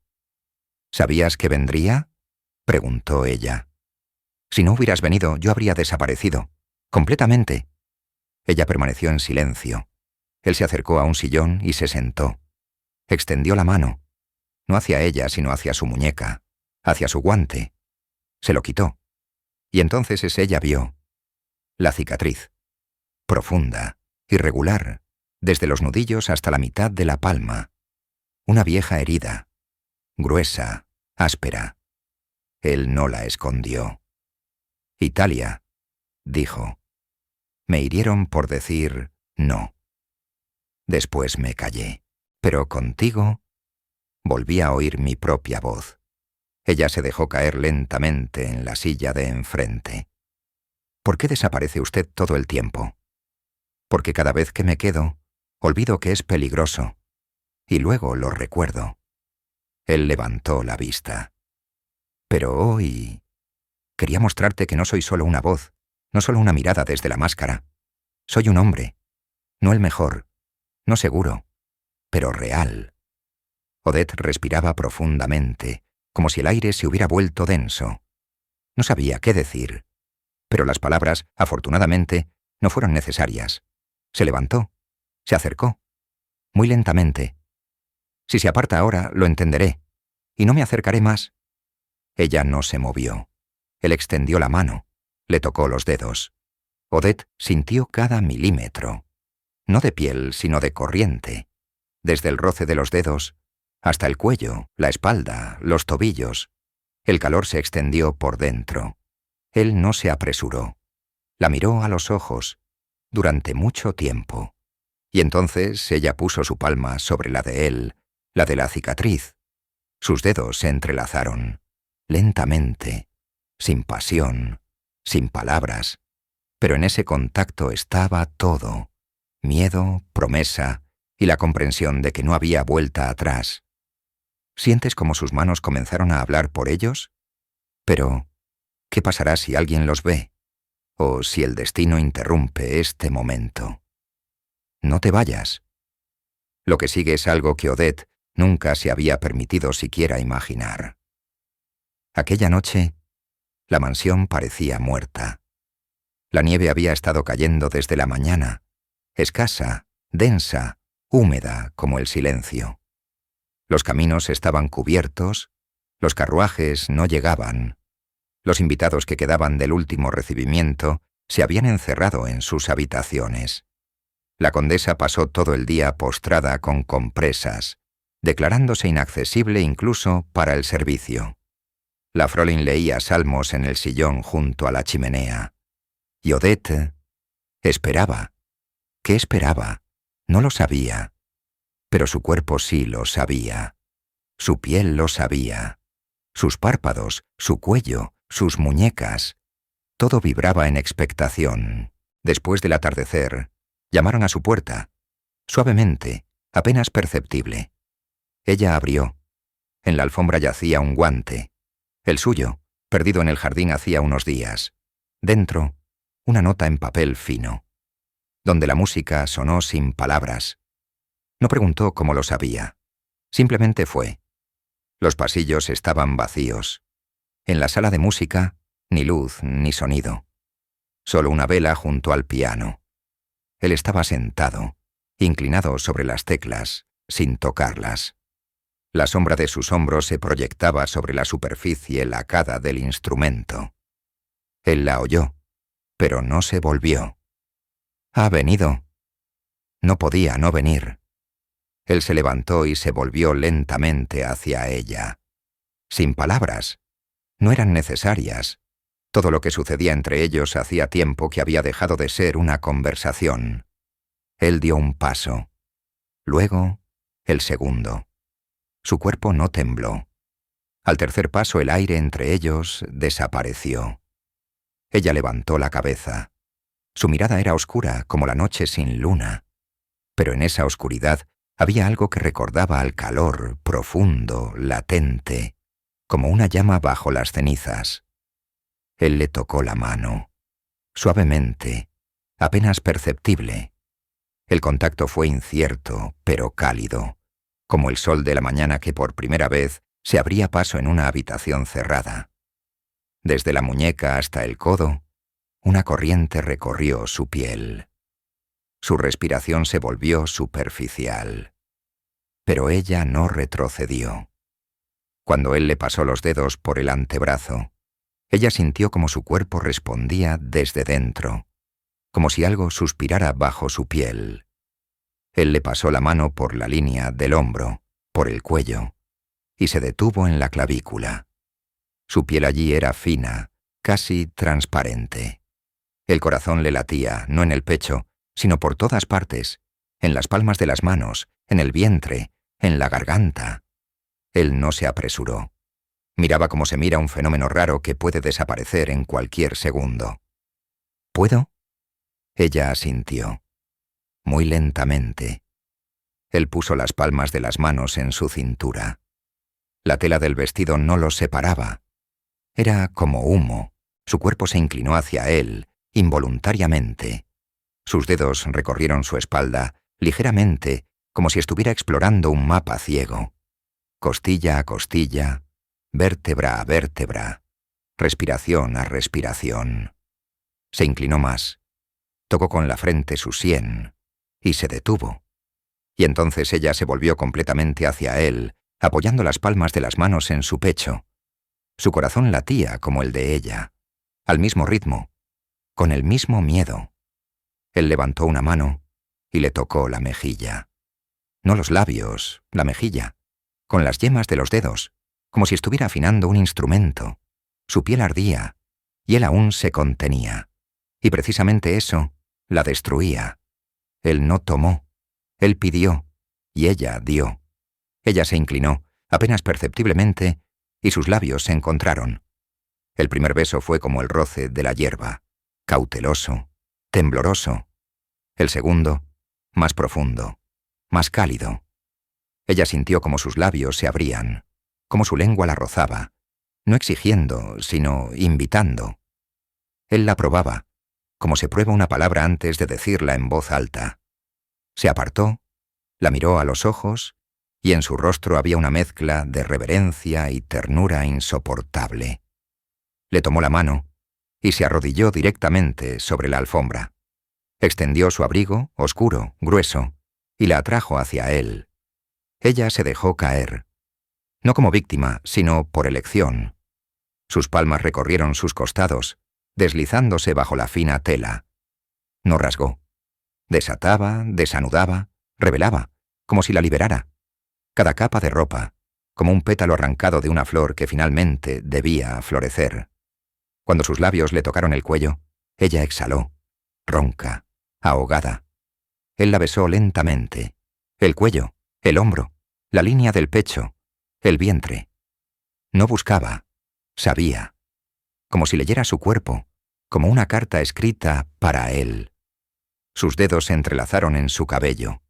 «¿Sabías que vendría?», preguntó ella. «Si no hubieras venido, yo habría desaparecido. Completamente». Ella permaneció en silencio. Él se acercó a un sillón y se sentó. Extendió la mano. No hacia ella, sino hacia su muñeca, hacia su guante. Se lo quitó. Y entonces ella vio la cicatriz. Profunda, irregular, desde los nudillos hasta la mitad de la palma. Una vieja herida, gruesa, áspera. Él no la escondió. «Italia», dijo. «Me hirieron por decir no. Después me callé. Pero contigo...» Volví a oír mi propia voz. Ella se dejó caer lentamente en la silla de enfrente. «¿Por qué desaparece usted todo el tiempo?» «Porque cada vez que me quedo, olvido que es peligroso. Y luego lo recuerdo». Él levantó la vista. «Pero hoy... quería mostrarte que no soy solo una voz, no solo una mirada desde la máscara. Soy un hombre. No el mejor, no seguro, pero real». Odette respiraba profundamente, como si el aire se hubiera vuelto denso. No sabía qué decir, pero las palabras, afortunadamente, no fueron necesarias. Se levantó, se acercó, muy lentamente. «Si se aparta ahora, lo entenderé, y no me acercaré más». Ella no se movió. Él extendió la mano, le tocó los dedos. Odette sintió cada milímetro, no de piel, sino de corriente. Desde el roce de los dedos, hasta el cuello, la espalda, los tobillos. El calor se extendió por dentro. Él no se apresuró. La miró a los ojos durante mucho tiempo. Y entonces ella puso su palma sobre la de él, la de la cicatriz. Sus dedos se entrelazaron, lentamente, sin pasión, sin palabras. Pero en ese contacto estaba todo: miedo, promesa y la comprensión de que no había vuelta atrás. ¿Sientes cómo sus manos comenzaron a hablar por ellos? Pero, ¿qué pasará si alguien los ve? ¿O si el destino interrumpe este momento? No te vayas. Lo que sigue es algo que Odette nunca se había permitido siquiera imaginar. Aquella noche, la mansión parecía muerta. La nieve había estado cayendo desde la mañana, escasa, densa, húmeda como el silencio. Los caminos estaban cubiertos, los carruajes no llegaban. Los invitados que quedaban del último recibimiento se habían encerrado en sus habitaciones. La condesa pasó todo el día postrada con compresas, declarándose inaccesible incluso para el servicio. La Frolin leía salmos en el sillón junto a la chimenea. Y Odette esperaba. ¿Qué esperaba? No lo sabía. Pero su cuerpo sí lo sabía. Su piel lo sabía. Sus párpados, su cuello, sus muñecas. Todo vibraba en expectación. Después del atardecer, llamaron a su puerta. Suavemente, apenas perceptible. Ella abrió. En la alfombra yacía un guante. El suyo, perdido en el jardín hacía unos días. Dentro, una nota en papel fino, donde la música sonó sin palabras. No preguntó cómo lo sabía. Simplemente fue. Los pasillos estaban vacíos. En la sala de música, ni luz ni sonido. Solo una vela junto al piano. Él estaba sentado, inclinado sobre las teclas, sin tocarlas. La sombra de sus hombros se proyectaba sobre la superficie lacada del instrumento. Él la oyó, pero no se volvió. «¿Ha venido?» No podía no venir. Él se levantó y se volvió lentamente hacia ella. Sin palabras. No eran necesarias. Todo lo que sucedía entre ellos hacía tiempo que había dejado de ser una conversación. Él dio un paso. Luego, el segundo. Su cuerpo no tembló. Al tercer paso el aire entre ellos desapareció. Ella levantó la cabeza. Su mirada era oscura como la noche sin luna. Pero en esa oscuridad había algo que recordaba al calor profundo, latente, como una llama bajo las cenizas. Él le tocó la mano. Suavemente, apenas perceptible. El contacto fue incierto, pero cálido, como el sol de la mañana que por primera vez se abría paso en una habitación cerrada. Desde la muñeca hasta el codo, una corriente recorrió su piel. Su respiración se volvió superficial. Pero ella no retrocedió. Cuando él le pasó los dedos por el antebrazo, ella sintió como su cuerpo respondía desde dentro, como si algo suspirara bajo su piel. Él le pasó la mano por la línea del hombro, por el cuello, y se detuvo en la clavícula. Su piel allí era fina, casi transparente. El corazón le latía, no en el pecho, sino por todas partes, en las palmas de las manos, en el vientre, en la garganta. Él no se apresuró. Miraba como se mira un fenómeno raro que puede desaparecer en cualquier segundo. ¿Puedo? Ella asintió. Muy lentamente. Él puso las palmas de las manos en su cintura. La tela del vestido no los separaba. Era como humo. Su cuerpo se inclinó hacia él, involuntariamente. Sus dedos recorrieron su espalda, ligeramente, como si estuviera explorando un mapa ciego. Costilla a costilla, vértebra a vértebra, respiración a respiración. Se inclinó más. Tocó con la frente su sien y se detuvo. Y entonces ella se volvió completamente hacia él, apoyando las palmas de las manos en su pecho. Su corazón latía como el de ella, al mismo ritmo, con el mismo miedo. Él levantó una mano y le tocó la mejilla. No los labios, la mejilla, con las yemas de los dedos, como si estuviera afinando un instrumento. Su piel ardía, y él aún se contenía. Y precisamente eso la destruía. Él no tomó, él pidió, y ella dio. Ella se inclinó, apenas perceptiblemente, y sus labios se encontraron. El primer beso fue como el roce de la hierba, cauteloso, tembloroso. El segundo, más profundo, más cálido. Ella sintió como sus labios se abrían, como su lengua la rozaba, no exigiendo, sino invitando. Él la probaba, como se prueba una palabra antes de decirla en voz alta. Se apartó, la miró a los ojos, y en su rostro había una mezcla de reverencia y ternura insoportable. Le tomó la mano y se arrodilló directamente sobre la alfombra. Extendió su abrigo, oscuro, grueso, y la atrajo hacia él. Ella se dejó caer, no como víctima, sino por elección. Sus palmas recorrieron sus costados, deslizándose bajo la fina tela. No rasgó. Desataba, desanudaba, revelaba, como si la liberara. Cada capa de ropa, como un pétalo arrancado de una flor que finalmente debía florecer. Cuando sus labios le tocaron el cuello, ella exhaló, ronca, ahogada. Él la besó lentamente, el cuello, el hombro, la línea del pecho, el vientre. No buscaba, sabía, como si leyera su cuerpo, como una carta escrita para él. Sus dedos se entrelazaron en su cabello.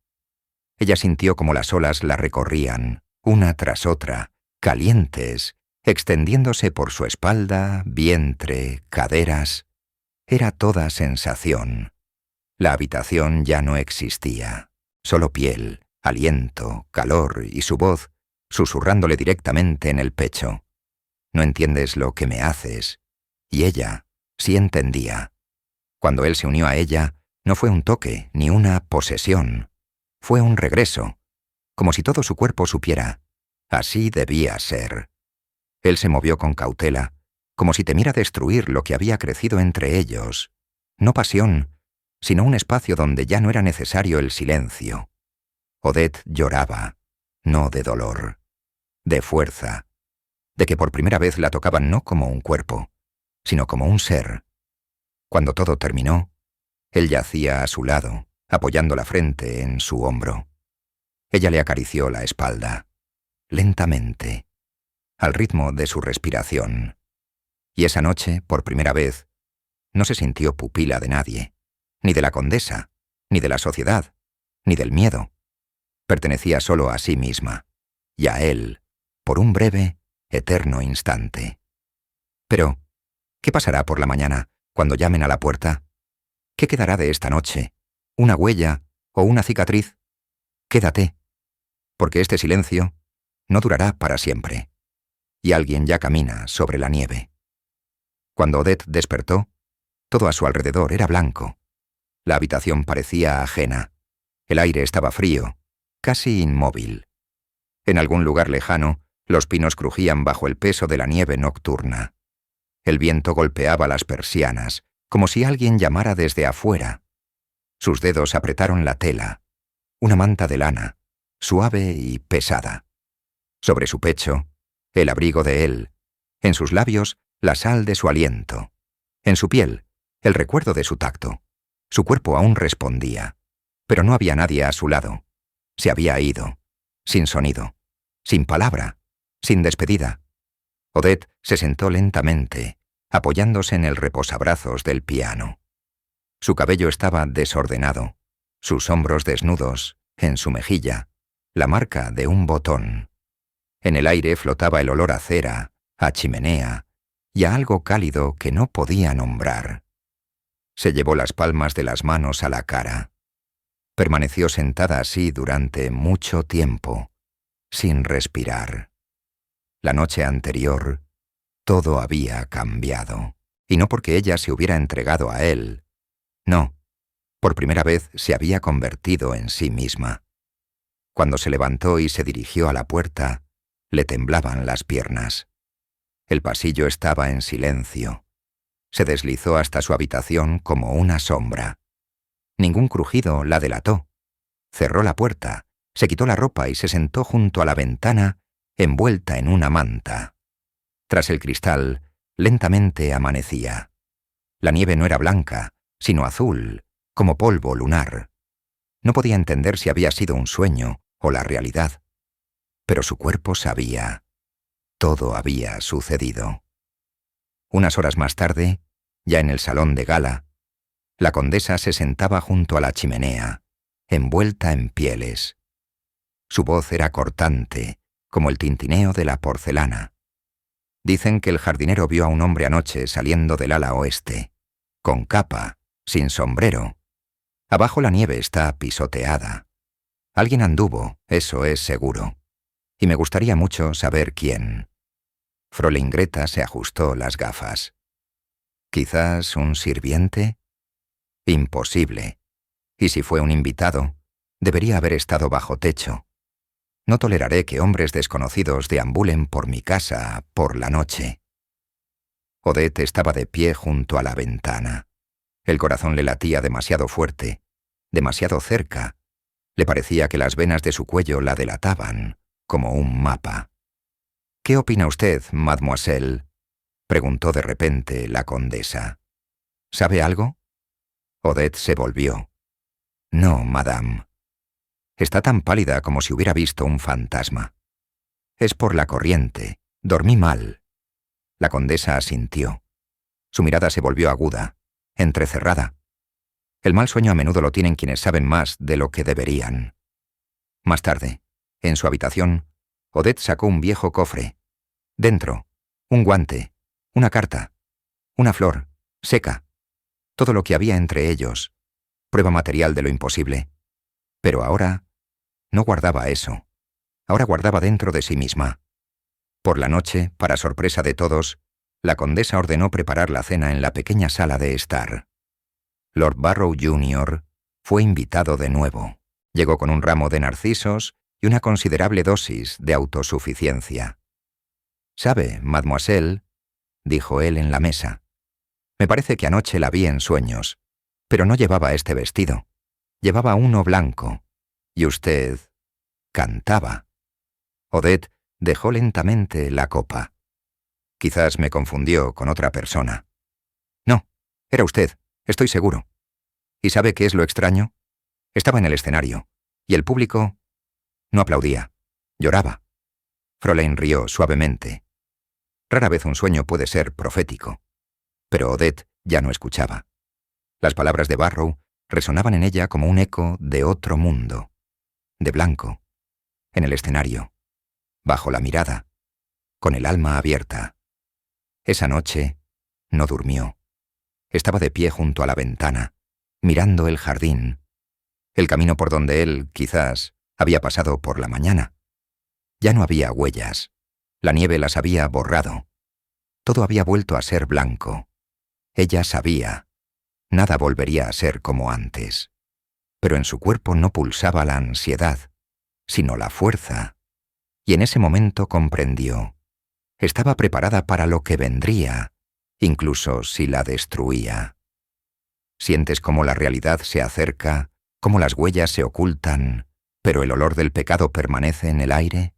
Ella sintió como las olas la recorrían, una tras otra, calientes, extendiéndose por su espalda, vientre, caderas. Era toda sensación. La habitación ya no existía, solo piel, aliento, calor y su voz, susurrándole directamente en el pecho. No entiendes lo que me haces. Y ella sí entendía. Cuando él se unió a ella, no fue un toque ni una posesión. Fue un regreso, como si todo su cuerpo supiera. Así debía ser. Él se movió con cautela, como si temiera destruir lo que había crecido entre ellos. No pasión, sino un espacio donde ya no era necesario el silencio. Odette lloraba, no de dolor, de fuerza, de que por primera vez la tocaban no como un cuerpo, sino como un ser. Cuando todo terminó, él yacía a su lado, apoyando la frente en su hombro. Ella le acarició la espalda, lentamente, al ritmo de su respiración. Y esa noche, por primera vez, no se sintió pupila de nadie, ni de la condesa, ni de la sociedad, ni del miedo. Pertenecía solo a sí misma, y a él, por un breve, eterno instante. Pero, ¿qué pasará por la mañana, cuando llamen a la puerta? ¿Qué quedará de esta noche? ¿Una huella o una cicatriz? Quédate, porque este silencio no durará para siempre, y alguien ya camina sobre la nieve. Cuando Odette despertó, todo a su alrededor era blanco. La habitación parecía ajena. El aire estaba frío, casi inmóvil. En algún lugar lejano, los pinos crujían bajo el peso de la nieve nocturna. El viento golpeaba las persianas, como si alguien llamara desde afuera. Sus dedos apretaron la tela, una manta de lana, suave y pesada. Sobre su pecho, el abrigo de él, en sus labios, la sal de su aliento, en su piel, el recuerdo de su tacto. Su cuerpo aún respondía, pero no había nadie a su lado. Se había ido, sin sonido, sin palabra, sin despedida. Odette se sentó lentamente, apoyándose en el reposabrazos del piano. Su cabello estaba desordenado, sus hombros desnudos, en su mejilla, la marca de un botón. En el aire flotaba el olor a cera, a chimenea y a algo cálido que no podía nombrar. Se llevó las palmas de las manos a la cara. Permaneció sentada así durante mucho tiempo, sin respirar. La noche anterior, todo había cambiado, y no porque ella se hubiera entregado a él. No, por primera vez se había convertido en sí misma. Cuando se levantó y se dirigió a la puerta, le temblaban las piernas. El pasillo estaba en silencio. Se deslizó hasta su habitación como una sombra. Ningún crujido la delató. Cerró la puerta, se quitó la ropa y se sentó junto a la ventana envuelta en una manta. Tras el cristal, lentamente amanecía. La nieve no era blanca, sino azul, como polvo lunar. No podía entender si había sido un sueño o la realidad. Pero su cuerpo sabía. Todo había sucedido. Unas horas más tarde, ya en el salón de gala, la condesa se sentaba junto a la chimenea, envuelta en pieles. Su voz era cortante, como el tintineo de la porcelana. Dicen que el jardinero vio a un hombre anoche saliendo del ala oeste, con capa, sin sombrero. Abajo la nieve está pisoteada. Alguien anduvo, eso es seguro. Y me gustaría mucho saber quién. Fräulein Greta se ajustó las gafas. ¿Quizás un sirviente? Imposible. Y si fue un invitado, debería haber estado bajo techo. No toleraré que hombres desconocidos deambulen por mi casa por la noche. Odette estaba de pie junto a la ventana. El corazón le latía demasiado fuerte, demasiado cerca. Le parecía que las venas de su cuello la delataban, como un mapa. «¿Qué opina usted, mademoiselle?», preguntó de repente la condesa. «¿Sabe algo?». Odette se volvió. «No, madame. Está tan pálida como si hubiera visto un fantasma. Es por la corriente. Dormí mal». La condesa asintió. Su mirada se volvió aguda, entrecerrada. El mal sueño a menudo lo tienen quienes saben más de lo que deberían. Más tarde, en su habitación, Odette sacó un viejo cofre. Dentro, un guante, una carta, una flor, seca. Todo lo que había entre ellos. Prueba material de lo imposible. Pero ahora no guardaba eso. Ahora guardaba dentro de sí misma. Por la noche, para sorpresa de todos, la condesa ordenó preparar la cena en la pequeña sala de estar. Lord Barrow Jr. fue invitado de nuevo. Llegó con un ramo de narcisos y una considerable dosis de autosuficiencia. «Sabe, mademoiselle», dijo él en la mesa, «me parece que anoche la vi en sueños, pero no llevaba este vestido. Llevaba uno blanco. Y usted cantaba». Odette dejó lentamente la copa. «Quizás me confundió con otra persona». «No, era usted, estoy seguro. ¿Y sabe qué es lo extraño? Estaba en el escenario, y el público no aplaudía, lloraba». Fräulein rió suavemente. Rara vez un sueño puede ser profético. Pero Odette ya no escuchaba. Las palabras de Barrow resonaban en ella como un eco de otro mundo. De blanco, en el escenario, bajo la mirada, con el alma abierta. Esa noche no durmió. Estaba de pie junto a la ventana, mirando el jardín, el camino por donde él, quizás, había pasado por la mañana. Ya no había huellas. La nieve las había borrado. Todo había vuelto a ser blanco. Ella sabía. Nada volvería a ser como antes. Pero en su cuerpo no pulsaba la ansiedad, sino la fuerza. Y en ese momento comprendió. Estaba preparada para lo que vendría, incluso si la destruía. Sientes cómo la realidad se acerca, cómo las huellas se ocultan, pero el olor del pecado permanece en el aire.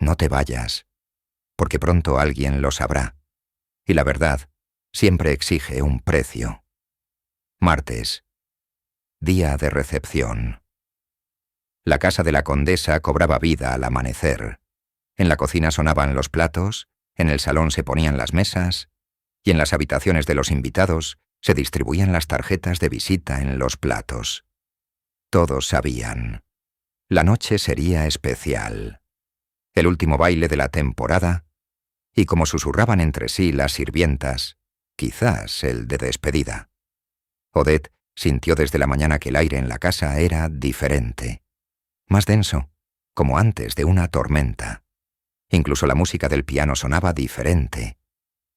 No te vayas, porque pronto alguien lo sabrá. Y la verdad siempre exige un precio. Martes. Día de recepción. La casa de la condesa cobraba vida al amanecer. En la cocina sonaban los platos, en el salón se ponían las mesas, y en las habitaciones de los invitados se distribuían las tarjetas de visita en los platos. Todos sabían. La noche sería especial. El último baile de la temporada, y como susurraban entre sí las sirvientas, quizás el de despedida. Odette sintió desde la mañana que el aire en la casa era diferente, más denso, como antes de una tormenta. Incluso la música del piano sonaba diferente,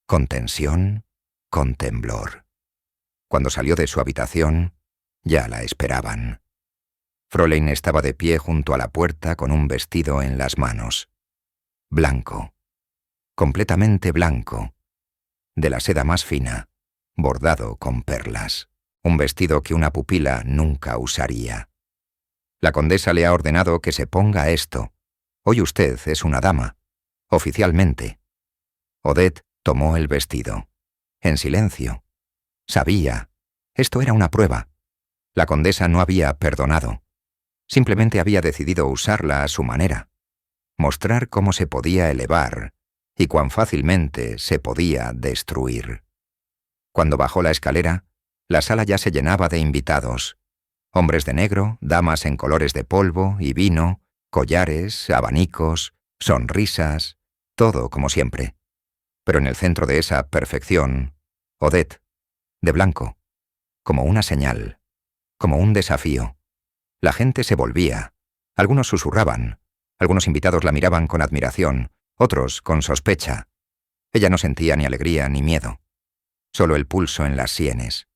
con tensión, con temblor. Cuando salió de su habitación, ya la esperaban. Fräulein estaba de pie junto a la puerta con un vestido en las manos. Blanco, completamente blanco, de la seda más fina, bordado con perlas. Un vestido que una pupila nunca usaría. La condesa le ha ordenado que se ponga esto. Hoy usted es una dama. Oficialmente. Odette tomó el vestido. En silencio. Sabía. Esto era una prueba. La condesa no había perdonado. Simplemente había decidido usarla a su manera. Mostrar cómo se podía elevar y cuán fácilmente se podía destruir. Cuando bajó la escalera, la sala ya se llenaba de invitados. Hombres de negro, damas en colores de polvo y vino, collares, abanicos, sonrisas, todo como siempre. Pero en el centro de esa perfección, Odette, de blanco, como una señal, como un desafío. La gente se volvía. Algunos susurraban. Algunos invitados la miraban con admiración, otros con sospecha. Ella no sentía ni alegría ni miedo. Solo el pulso en las sienes.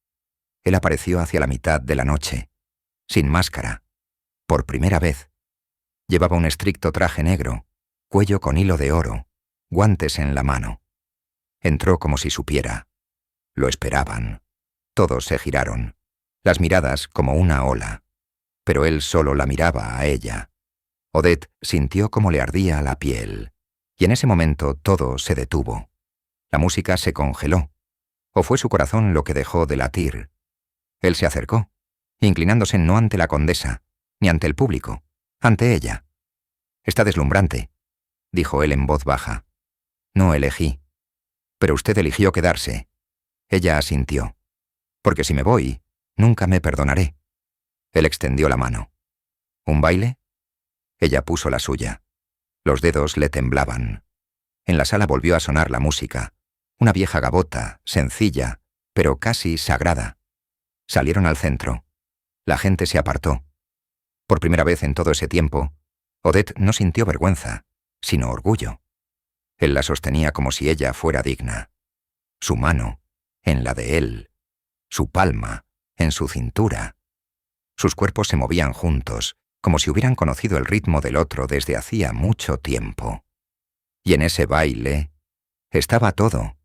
Él apareció hacia la mitad de la noche, sin máscara, por primera vez. Llevaba un estricto traje negro, cuello con hilo de oro, guantes en la mano. Entró como si supiera. Lo esperaban. Todos se giraron, las miradas como una ola. Pero él solo la miraba a ella. Odette sintió cómo le ardía la piel, y en ese momento todo se detuvo. La música se congeló, o fue su corazón lo que dejó de latir. Él se acercó, inclinándose no ante la condesa, ni ante el público, ante ella. «Está deslumbrante», dijo él en voz baja. «No elegí. Pero usted eligió quedarse». Ella asintió. «Porque si me voy, nunca me perdonaré». Él extendió la mano. «¿Un baile?» Ella puso la suya. Los dedos le temblaban. En la sala volvió a sonar la música, una vieja gavota, sencilla, pero casi sagrada. Salieron al centro. La gente se apartó. Por primera vez en todo ese tiempo, Odette no sintió vergüenza, sino orgullo. Él la sostenía como si ella fuera digna. Su mano, en la de él. Su palma, en su cintura. Sus cuerpos se movían juntos, como si hubieran conocido el ritmo del otro desde hacía mucho tiempo. Y en ese baile estaba todo: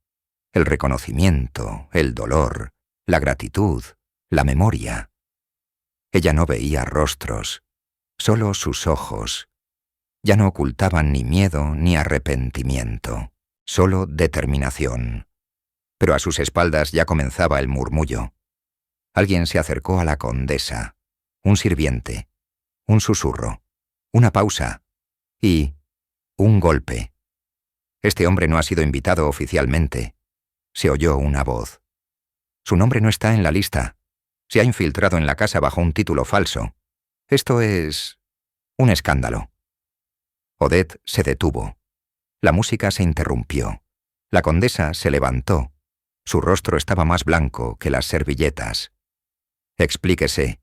el reconocimiento, el dolor, la gratitud, la memoria. Ella no veía rostros, solo sus ojos. Ya no ocultaban ni miedo ni arrepentimiento, solo determinación. Pero a sus espaldas ya comenzaba el murmullo. Alguien se acercó a la condesa, un sirviente, un susurro, una pausa y un golpe. Este hombre no ha sido invitado oficialmente. Se oyó una voz. Su nombre no está en la lista. Se ha infiltrado en la casa bajo un título falso. Esto es un escándalo. Odette se detuvo. La música se interrumpió. La condesa se levantó. Su rostro estaba más blanco que las servilletas. «Explíquese»,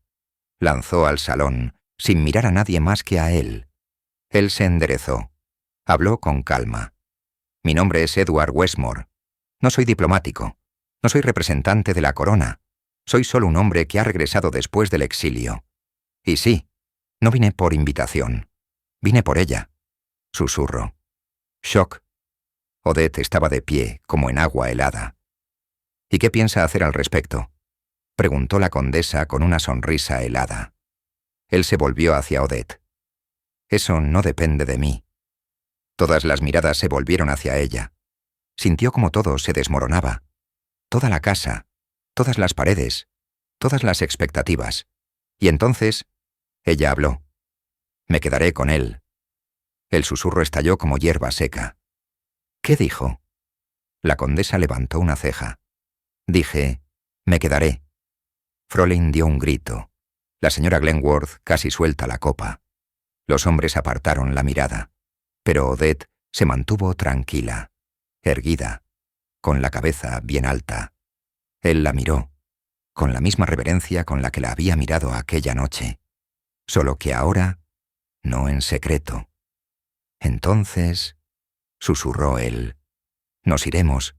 lanzó al salón, sin mirar a nadie más que a él. Él se enderezó. Habló con calma. «Mi nombre es Edward Westmore. No soy diplomático. No soy representante de la corona. Soy solo un hombre que ha regresado después del exilio. Y sí, no vine por invitación. Vine por ella». Susurro. Shock. Odette estaba de pie, como en agua helada. «¿Y qué piensa hacer al respecto?», preguntó la condesa con una sonrisa helada. Él se volvió hacia Odette. «Eso no depende de mí». Todas las miradas se volvieron hacia ella. Sintió como todo se desmoronaba. Toda la casa, todas las paredes, todas las expectativas. Y entonces, ella habló. «Me quedaré con él». El susurro estalló como hierba seca. «¿Qué dijo?». La condesa levantó una ceja. «Dije, me quedaré». Frolin dio un grito. La señora Glenworth casi suelta la copa. Los hombres apartaron la mirada. Pero Odette se mantuvo tranquila, erguida, con la cabeza bien alta. Él la miró, con la misma reverencia con la que la había mirado aquella noche, solo que ahora, no en secreto. «Entonces», susurró él, «nos iremos».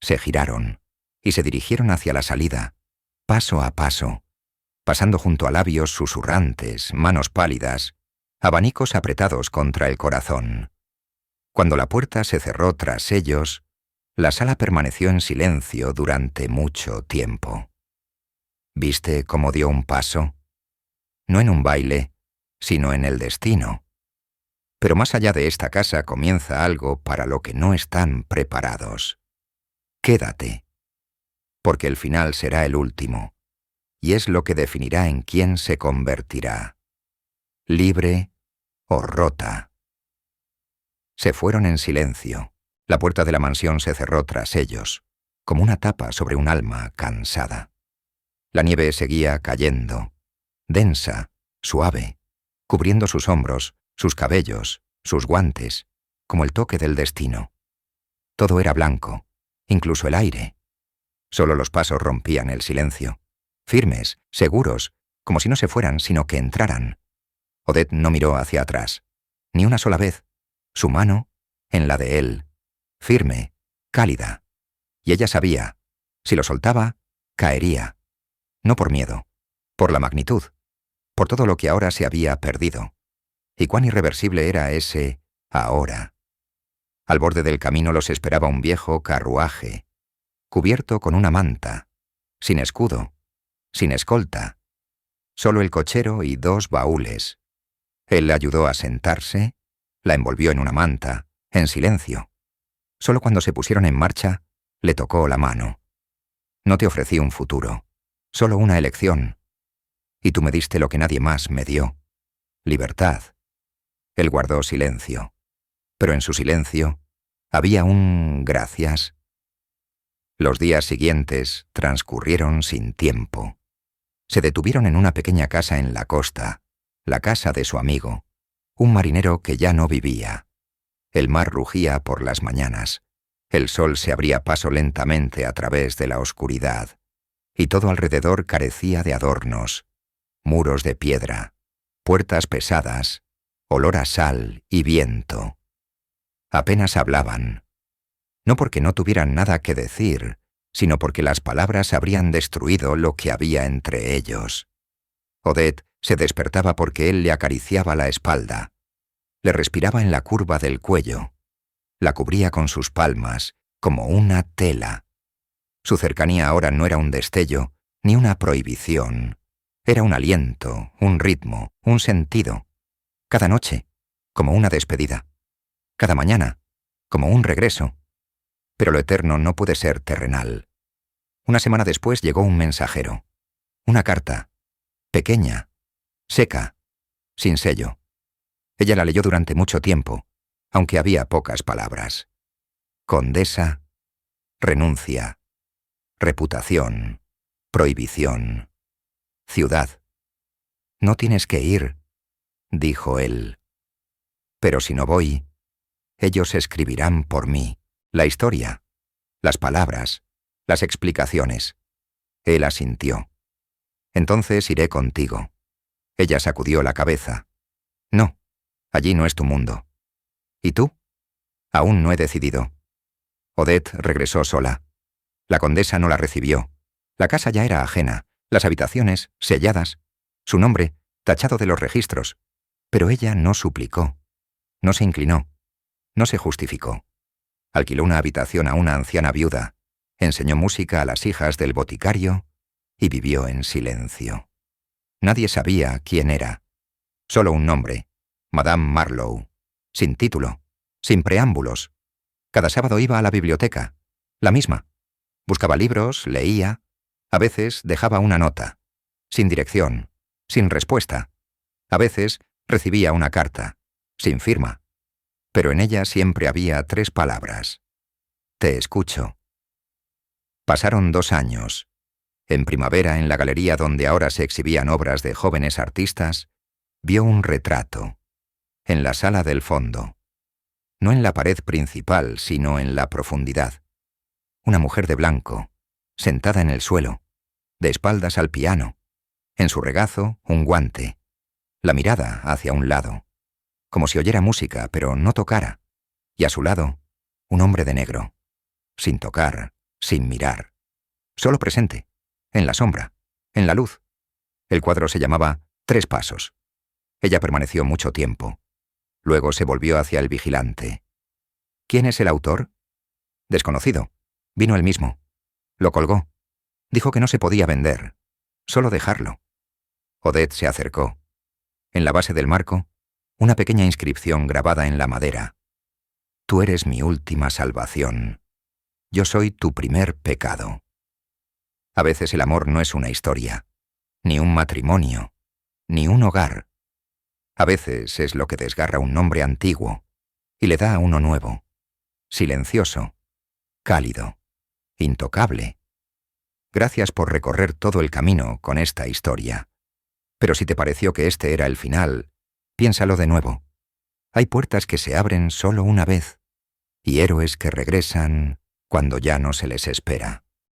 Se giraron y se dirigieron hacia la salida, paso a paso, pasando junto a labios susurrantes, manos pálidas, abanicos apretados contra el corazón. Cuando la puerta se cerró tras ellos, la sala permaneció en silencio durante mucho tiempo. ¿Viste cómo dio un paso? No en un baile, sino en el destino. Pero más allá de esta casa comienza algo para lo que no están preparados. Quédate, porque el final será el último, y es lo que definirá en quién se convertirá, libre o rota. Se fueron en silencio. La puerta de la mansión se cerró tras ellos, como una tapa sobre un alma cansada. La nieve seguía cayendo, densa, suave, cubriendo sus hombros, sus cabellos, sus guantes, como el toque del destino. Todo era blanco, incluso el aire. Solo los pasos rompían el silencio, firmes, seguros, como si no se fueran, sino que entraran. Odette no miró hacia atrás, ni una sola vez, su mano en la de él, firme, cálida. Y ella sabía, si lo soltaba, caería. No por miedo, por la magnitud, por todo lo que ahora se había perdido. Y cuán irreversible era ese ahora. Al borde del camino los esperaba un viejo carruaje, cubierto con una manta, sin escudo, sin escolta, solo el cochero y 2 baúles. Él la ayudó a sentarse, la envolvió en una manta, en silencio. Solo cuando se pusieron en marcha, le tocó la mano. No te ofrecí un futuro, solo una elección. Y tú me diste lo que nadie más me dio, libertad. Él guardó silencio, pero en su silencio había un gracias. Los días siguientes transcurrieron sin tiempo. Se detuvieron en una pequeña casa en la costa, la casa de su amigo, un marinero que ya no vivía. El mar rugía por las mañanas, el sol se abría paso lentamente a través de la oscuridad, y todo alrededor carecía de adornos, muros de piedra, puertas pesadas, olor a sal y viento. Apenas hablaban, no porque no tuvieran nada que decir, sino porque las palabras habrían destruido lo que había entre ellos. Odette se despertaba porque él le acariciaba la espalda, le respiraba en la curva del cuello, la cubría con sus palmas, como una tela. Su cercanía ahora no era un destello, ni una prohibición. Era un aliento, un ritmo, un sentido. Cada noche, como una despedida. Cada mañana, como un regreso. Pero lo eterno no puede ser terrenal. Una semana después llegó un mensajero. Una carta, pequeña, seca, sin sello. Ella la leyó durante mucho tiempo, aunque había pocas palabras. Condesa, renuncia, reputación, prohibición, ciudad. No tienes que ir, dijo él. Pero si no voy, ellos escribirán por mí la historia, las palabras, las explicaciones. Él asintió. Entonces iré contigo. Ella sacudió la cabeza. No, allí no es tu mundo. ¿Y tú? Aún no he decidido. Odette regresó sola. La condesa no la recibió. La casa ya era ajena, las habitaciones selladas, su nombre tachado de los registros. Pero ella no suplicó, no se inclinó, no se justificó. Alquiló una habitación a una anciana viuda, enseñó música a las hijas del boticario y vivió en silencio. Nadie sabía quién era. Solo un nombre, Madame Marlowe, sin título, sin preámbulos. Cada sábado iba a la biblioteca, la misma. Buscaba libros, leía, a veces dejaba una nota, sin dirección, sin respuesta. A veces recibía una carta, sin firma, pero en ella siempre había 3 palabras. Te escucho. Pasaron 2 años. En primavera, en la galería donde ahora se exhibían obras de jóvenes artistas, vio un retrato, en la sala del fondo. No en la pared principal, sino en la profundidad. Una mujer de blanco, sentada en el suelo, de espaldas al piano. En su regazo, un guante. La mirada hacia un lado, como si oyera música, pero no tocara. Y a su lado, un hombre de negro, sin tocar, sin mirar. Solo presente, en la sombra, en la luz. El cuadro se llamaba 3 pasos. Ella permaneció mucho tiempo. Luego se volvió hacia el vigilante. ¿Quién es el autor? Desconocido. Vino él mismo. Lo colgó. Dijo que no se podía vender. Solo dejarlo. Odette se acercó. En la base del marco, Una pequeña inscripción grabada en la madera. Tú eres mi última salvación. Yo soy tu primer pecado. A veces el amor no es una historia, ni un matrimonio, ni un hogar. A veces es lo que desgarra un nombre antiguo y le da a uno nuevo, silencioso, cálido, intocable. Gracias por recorrer todo el camino con esta historia. Pero si te pareció que este era el final, piénsalo de nuevo. Hay puertas que se abren solo una vez y héroes que regresan cuando ya no se les espera.